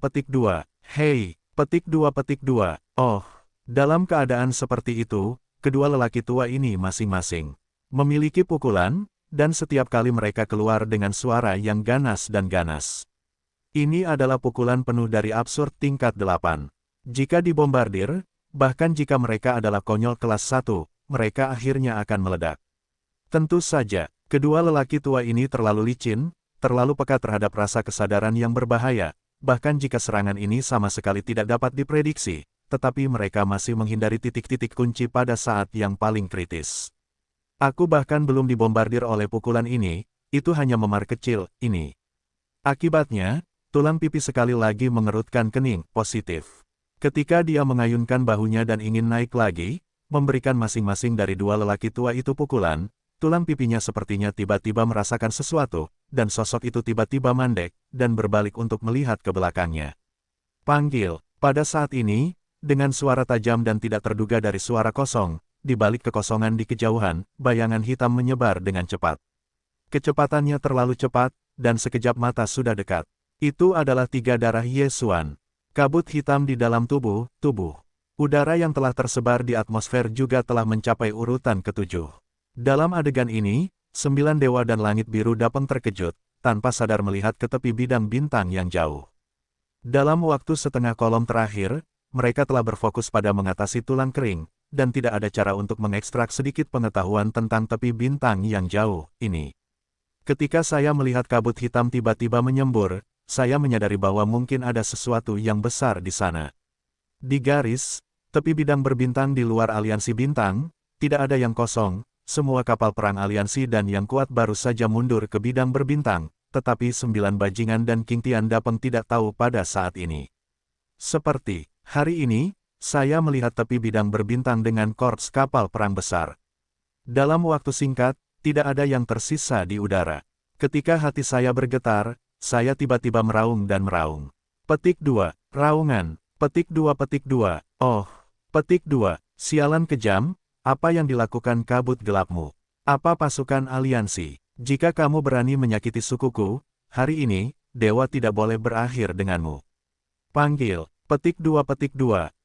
hei, petik 2, oh. Dalam keadaan seperti itu, kedua lelaki tua ini masing-masing memiliki pukulan, dan setiap kali mereka keluar dengan suara yang ganas dan ganas. Ini adalah pukulan penuh dari absurd tingkat 8. Jika dibombardir, bahkan jika mereka adalah konyol kelas 1, mereka akhirnya akan meledak. Tentu saja, kedua lelaki tua ini terlalu licin, terlalu peka terhadap rasa kesadaran yang berbahaya, bahkan jika serangan ini sama sekali tidak dapat diprediksi, tetapi mereka masih menghindari titik-titik kunci pada saat yang paling kritis. Aku bahkan belum dibombardir oleh pukulan ini, itu hanya memar kecil, ini. Akibatnya, tulang pipi sekali lagi mengerutkan kening, positif. Ketika dia mengayunkan bahunya dan ingin naik lagi, memberikan masing-masing dari dua lelaki tua itu pukulan, tulang pipinya sepertinya tiba-tiba merasakan sesuatu, dan sosok itu tiba-tiba mandek, dan berbalik untuk melihat ke belakangnya. Panggil, pada saat ini, dengan suara tajam dan tidak terduga dari suara kosong, di balik kekosongan di kejauhan, bayangan hitam menyebar dengan cepat. Kecepatannya terlalu cepat, dan sekejap mata sudah dekat. Itu adalah 3 darah Yesuan. Kabut hitam di dalam tubuh. Udara yang telah tersebar di atmosfer juga telah mencapai urutan ke-7. Dalam adegan ini, 9 dewa dan langit biru Dapeng terkejut, tanpa sadar melihat ke tepi bidang bintang yang jauh. Dalam waktu setengah kolom terakhir, mereka telah berfokus pada mengatasi tulang kering, dan tidak ada cara untuk mengekstrak sedikit pengetahuan tentang tepi bintang yang jauh ini. Ketika saya melihat kabut hitam tiba-tiba menyembur, saya menyadari bahwa mungkin ada sesuatu yang besar di sana. Di garis, tepi bidang berbintang di luar aliansi bintang, tidak ada yang kosong, semua kapal perang aliansi dan yang kuat baru saja mundur ke bidang berbintang, tetapi 9 bajingan dan Qingtian Dapeng tidak tahu pada saat ini. Seperti, hari ini, saya melihat tepi bidang berbintang dengan korps kapal perang besar. Dalam waktu singkat, tidak ada yang tersisa di udara. Ketika hati saya bergetar, saya tiba-tiba meraung dan meraung. Petik 2, raungan. Petik 2, oh. Petik 2, sialan kejam, apa yang dilakukan kabut gelapmu? Apa pasukan aliansi? Jika kamu berani menyakiti sukuku, hari ini, dewa tidak boleh berakhir denganmu. Panggil, petik 2,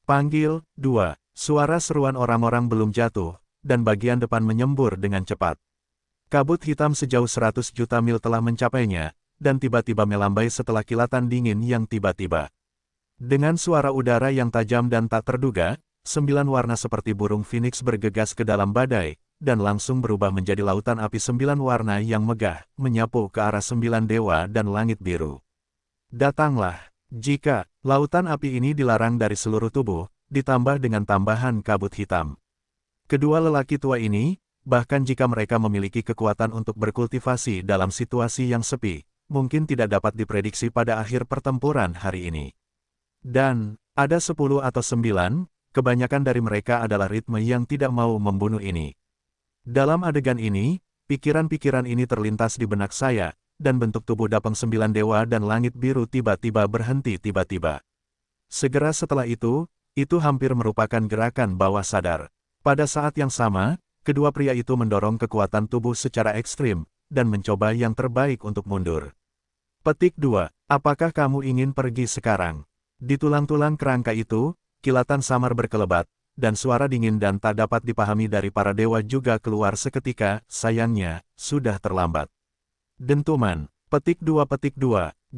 panggil, 2. Suara seruan orang-orang belum jatuh, dan bagian depan menyembur dengan cepat. Kabut hitam sejauh 100 juta mil telah mencapainya, dan tiba-tiba melambai setelah kilatan dingin yang tiba-tiba. Dengan suara udara yang tajam dan tak terduga, 9 warna seperti burung phoenix bergegas ke dalam badai, dan langsung berubah menjadi lautan api 9 warna yang megah, menyapu ke arah 9 dewa dan langit biru. Datanglah. Jika lautan api ini dilarang dari seluruh tubuh, ditambah dengan tambahan kabut hitam. Kedua lelaki tua ini, bahkan jika mereka memiliki kekuatan untuk berkultivasi dalam situasi yang sepi, mungkin tidak dapat diprediksi pada akhir pertempuran hari ini. Dan, ada 10 atau 9, kebanyakan dari mereka adalah ritme yang tidak mau membunuh ini. Dalam adegan ini, pikiran-pikiran ini terlintas di benak saya, dan bentuk tubuh dapeng 9 dewa dan langit biru tiba-tiba berhenti tiba-tiba. Segera setelah itu hampir merupakan gerakan bawah sadar. Pada saat yang sama, kedua pria itu mendorong kekuatan tubuh secara ekstrim, dan mencoba yang terbaik untuk mundur. Petik 2. Apakah kamu ingin pergi sekarang? Di tulang-tulang kerangka itu, kilatan samar berkelebat, dan suara dingin dan tak dapat dipahami dari para dewa juga keluar seketika, sayangnya, sudah terlambat. Dentuman. Petik 2.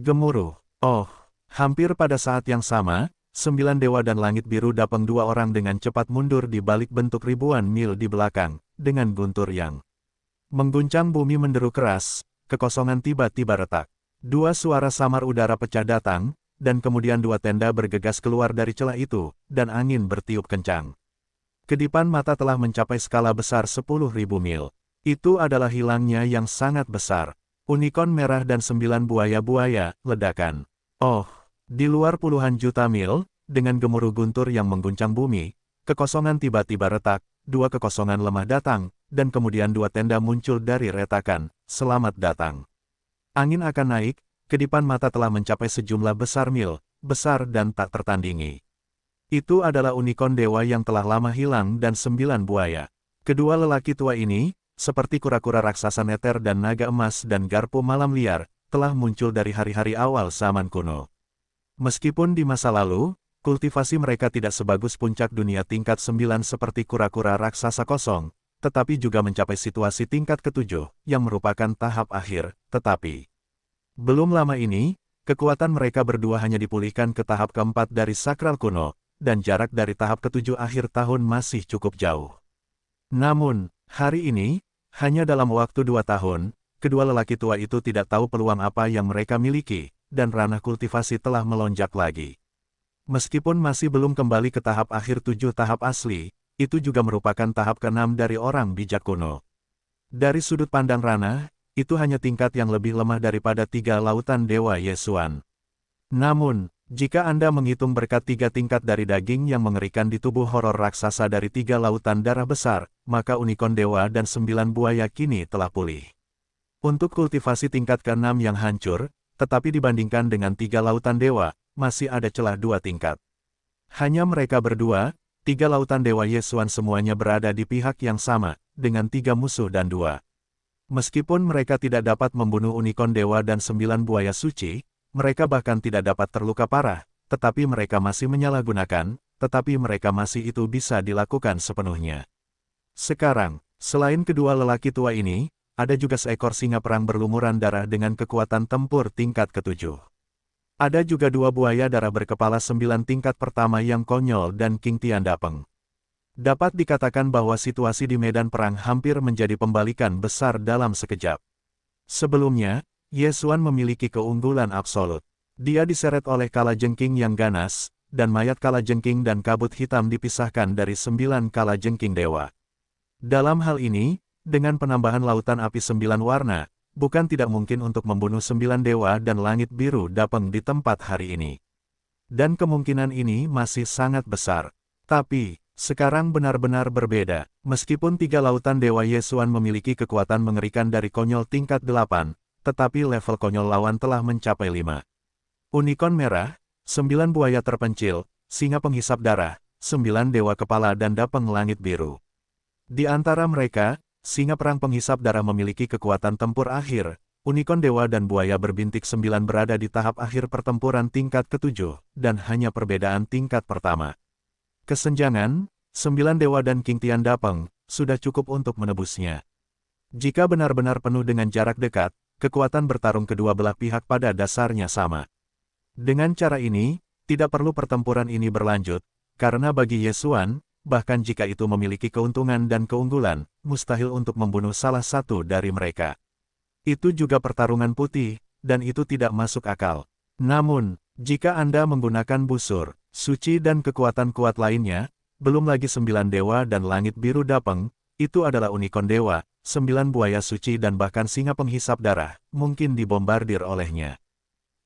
Gemuruh. Oh, hampir pada saat yang sama, 9 dewa dan langit biru dapeng 2 orang dengan cepat mundur di balik bentuk ribuan mil di belakang, dengan guntur yang mengguncang bumi menderu keras, kekosongan tiba-tiba retak. 2 suara samar udara pecah datang, dan kemudian 2 tenda bergegas keluar dari celah itu, dan angin bertiup kencang. Kedipan mata telah mencapai skala besar 10.000 mil. Itu adalah hilangnya yang sangat besar. Unicorn merah dan 9 buaya-buaya, ledakan. Oh, di luar puluhan juta mil, dengan gemuruh guntur yang mengguncang bumi, kekosongan tiba-tiba retak, 2 kekosongan lemah datang, dan kemudian 2 tenda muncul dari retakan. Selamat datang. Angin akan naik. Kedipan mata telah mencapai sejumlah besar mil, besar dan tak tertandingi. Itu adalah unicorn dewa yang telah lama hilang dan 9 buaya. Kedua lelaki tua ini, seperti kura-kura raksasa neter dan naga emas dan garpu malam liar, telah muncul dari hari-hari awal zaman kuno. Meskipun di masa lalu, kultivasi mereka tidak sebagus puncak dunia tingkat 9 seperti kura-kura raksasa kosong, tetapi juga mencapai situasi tingkat ke-7, yang merupakan tahap akhir, tetapi belum lama ini, kekuatan mereka berdua hanya dipulihkan ke tahap ke-4 dari sakral kuno, dan jarak dari tahap ke-7 akhir tahun masih cukup jauh. Namun, hari ini, hanya dalam waktu 2 tahun, kedua lelaki tua itu tidak tahu peluang apa yang mereka miliki, dan ranah kultivasi telah melonjak lagi. Meskipun masih belum kembali ke tahap akhir 7 tahap asli, itu juga merupakan tahap ke-6 dari orang bijak kuno. Dari sudut pandang ranah, itu hanya tingkat yang lebih lemah daripada 3 lautan dewa Yesuan. Namun, jika Anda menghitung berkat 3 tingkat dari daging yang mengerikan di tubuh horor raksasa dari 3 lautan darah besar, maka unicorn dewa dan 9 buaya kini telah pulih. Untuk kultivasi tingkat ke-6 yang hancur, tetapi dibandingkan dengan 3 lautan dewa, masih ada celah 2 tingkat. Hanya mereka berdua, 3 lautan dewa Yesuan semuanya berada di pihak yang sama, dengan 3 musuh dan 2. Meskipun mereka tidak dapat membunuh unicorn dewa dan 9 buaya suci, mereka bahkan tidak dapat terluka parah, tetapi mereka masih menyalahgunakan, tetapi mereka masih itu bisa dilakukan sepenuhnya. Sekarang, selain kedua lelaki tua ini, ada juga seekor singa perang berlumuran darah dengan kekuatan tempur tingkat ke-7. Ada juga 2 buaya darah berkepala 9 tingkat pertama yang konyol dan King Tian Dapeng. Dapat dikatakan bahwa situasi di medan perang hampir menjadi pembalikan besar dalam sekejap. Sebelumnya, Yesuan memiliki keunggulan absolut. Dia diseret oleh kalajengking yang ganas, dan mayat kalajengking dan kabut hitam dipisahkan dari 9 kalajengking dewa. Dalam hal ini, dengan penambahan lautan api 9 warna, bukan tidak mungkin untuk membunuh 9 dewa dan langit biru dapeng di tempat hari ini. Dan kemungkinan ini masih sangat besar. Tapi, sekarang benar-benar berbeda. Meskipun 3 lautan dewa Yesuan memiliki kekuatan mengerikan dari konyol tingkat 8, tetapi level konyol lawan telah mencapai 5. Unicorn merah, 9 buaya terpencil, singa penghisap darah, 9 dewa kepala dan dapeng langit biru. Di antara mereka, singa perang penghisap darah memiliki kekuatan tempur akhir, unicorn dewa dan buaya berbintik 9 berada di tahap akhir pertempuran tingkat ke-7, dan hanya perbedaan tingkat pertama. Kesenjangan, 9 dewa dan King Tian Dapeng, sudah cukup untuk menebusnya. Jika benar-benar penuh dengan jarak dekat, kekuatan bertarung kedua belah pihak pada dasarnya sama. Dengan cara ini, tidak perlu pertempuran ini berlanjut, karena bagi Ye Xuan, bahkan jika itu memiliki keuntungan dan keunggulan, mustahil untuk membunuh salah satu dari mereka. Itu juga pertarungan putih, dan itu tidak masuk akal. Namun, jika Anda menggunakan busur, suci dan kekuatan kuat lainnya, belum lagi 9 dewa dan langit biru Dapeng, itu adalah unicorn dewa, 9 buaya suci dan bahkan singa penghisap darah, mungkin dibombardir olehnya.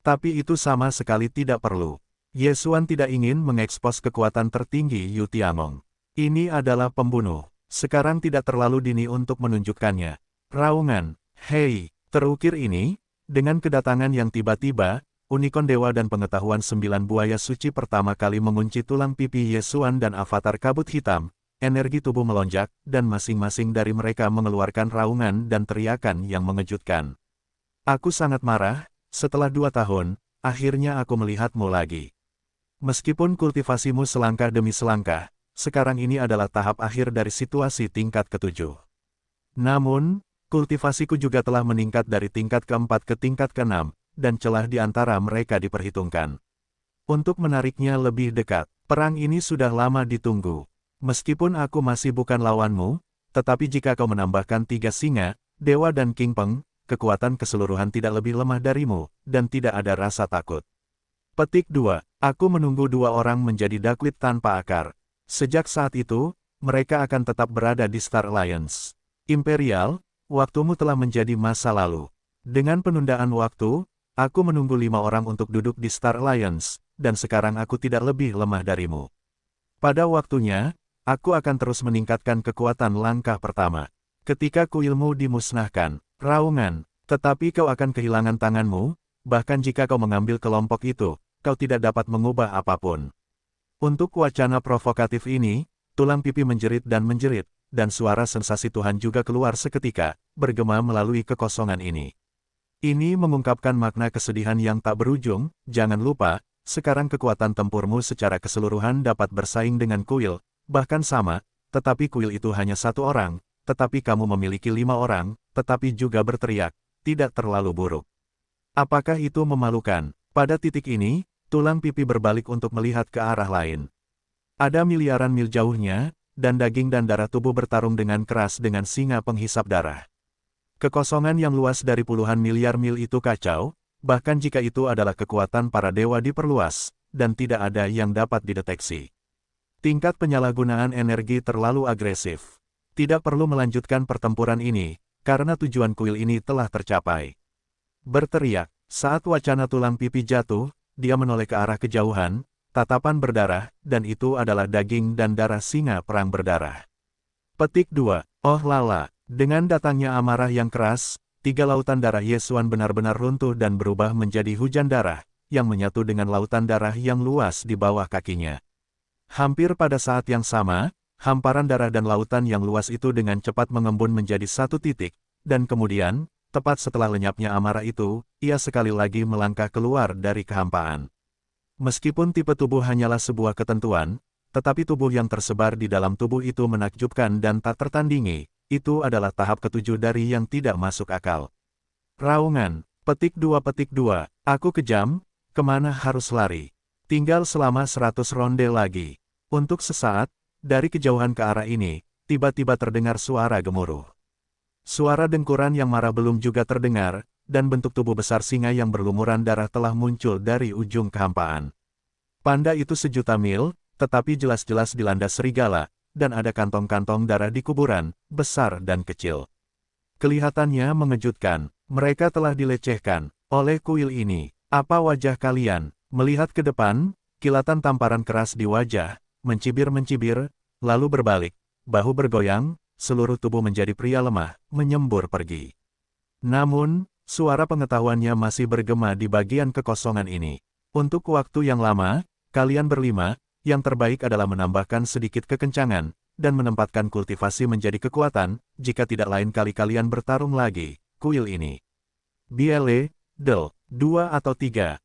Tapi itu sama sekali tidak perlu. Ye Xuan tidak ingin mengekspos kekuatan tertinggi Yu Tiangong. Ini adalah pembunuh. Sekarang tidak terlalu dini untuk menunjukkannya. Raungan, hei, terukir ini, dengan kedatangan yang tiba-tiba, unicorn dewa dan pengetahuan 9 buaya suci pertama kali mengunci tulang pipi Ye Xuan dan avatar kabut hitam, energi tubuh melonjak, dan masing-masing dari mereka mengeluarkan raungan dan teriakan yang mengejutkan. Aku sangat marah, setelah 2 tahun, akhirnya aku melihatmu lagi. Meskipun kultivasimu selangkah demi selangkah, sekarang ini adalah tahap akhir dari situasi tingkat ke-7. Namun, kultivasiku juga telah meningkat dari tingkat ke-4 ke tingkat ke-6, dan celah di antara mereka diperhitungkan. Untuk menariknya lebih dekat, perang ini sudah lama ditunggu. Meskipun aku masih bukan lawanmu, tetapi jika kau menambahkan 3 singa, dewa dan King Peng, kekuatan keseluruhan tidak lebih lemah darimu, dan tidak ada rasa takut. Petik 2. Aku menunggu 2 orang menjadi Ducklid tanpa akar. Sejak saat itu, mereka akan tetap berada di Star Alliance. Imperial, waktumu telah menjadi masa lalu. Dengan penundaan waktu, aku menunggu 5 orang untuk duduk di Star Alliance, dan sekarang aku tidak lebih lemah darimu. Pada waktunya, aku akan terus meningkatkan kekuatan langkah pertama. Ketika kuilmu dimusnahkan, raungan, tetapi kau akan kehilangan tanganmu, bahkan jika kau mengambil kelompok itu, kau tidak dapat mengubah apapun. Untuk wacana provokatif ini, tulang pipi menjerit, dan suara sensasi Tuhan juga keluar seketika, bergema melalui kekosongan ini. Ini mengungkapkan makna kesedihan yang tak berujung. Jangan lupa, sekarang kekuatan tempurmu secara keseluruhan dapat bersaing dengan kuil, bahkan sama, tetapi kuil itu hanya 1 orang, tetapi kamu memiliki 5 orang, tetapi juga berteriak, tidak terlalu buruk. Apakah itu memalukan? Pada titik ini, tulang pipi berbalik untuk melihat ke arah lain. Ada miliaran mil jauhnya, dan daging dan darah tubuh bertarung dengan keras dengan singa penghisap darah. Kekosongan yang luas dari puluhan miliar mil itu kacau, bahkan jika itu adalah kekuatan para dewa diperluas, dan tidak ada yang dapat dideteksi. Tingkat penyalahgunaan energi terlalu agresif. Tidak perlu melanjutkan pertempuran ini, karena tujuan kuil ini telah tercapai. Berteriak, saat wacana tulang pipi jatuh, dia menoleh ke arah kejauhan, tatapan berdarah, dan itu adalah daging dan darah singa perang berdarah. Petik 2. Oh lala, dengan datangnya amarah yang keras, 3 lautan darah Ye Xuan benar-benar runtuh dan berubah menjadi hujan darah, yang menyatu dengan lautan darah yang luas di bawah kakinya. Hampir pada saat yang sama, hamparan darah dan lautan yang luas itu dengan cepat mengembun menjadi satu titik, dan kemudian, tepat setelah lenyapnya amarah itu, ia sekali lagi melangkah keluar dari kehampaan. Meskipun tipe tubuh hanyalah sebuah ketentuan, tetapi tubuh yang tersebar di dalam tubuh itu menakjubkan dan tak tertandingi. Itu adalah tahap ke-7 dari yang tidak masuk akal. Raungan, petik 2, aku kejam, kemana harus lari? Tinggal selama 100 ronde lagi. Untuk sesaat, dari kejauhan ke arah ini, tiba-tiba terdengar suara gemuruh. Suara dengkuran yang marah belum juga terdengar, dan bentuk tubuh besar singa yang berlumuran darah telah muncul dari ujung kehampaan. Panda itu 1.000.000 mil, tetapi jelas-jelas dilanda serigala, dan ada kantong-kantong darah di kuburan, besar dan kecil. Kelihatannya mengejutkan, mereka telah dilecehkan oleh kuil ini. Apa wajah kalian? Melihat ke depan, kilatan tamparan keras di wajah, mencibir-mencibir, lalu berbalik, bahu bergoyang, seluruh tubuh menjadi pria lemah, menyembur pergi. Namun, suara pengetahuannya masih bergema di bagian kekosongan ini. Untuk waktu yang lama, kalian berlima, yang terbaik adalah menambahkan sedikit kekencangan, dan menempatkan kultivasi menjadi kekuatan, jika tidak lain kali kalian bertarung lagi, kuil ini. Biele, Del, 2 atau 3,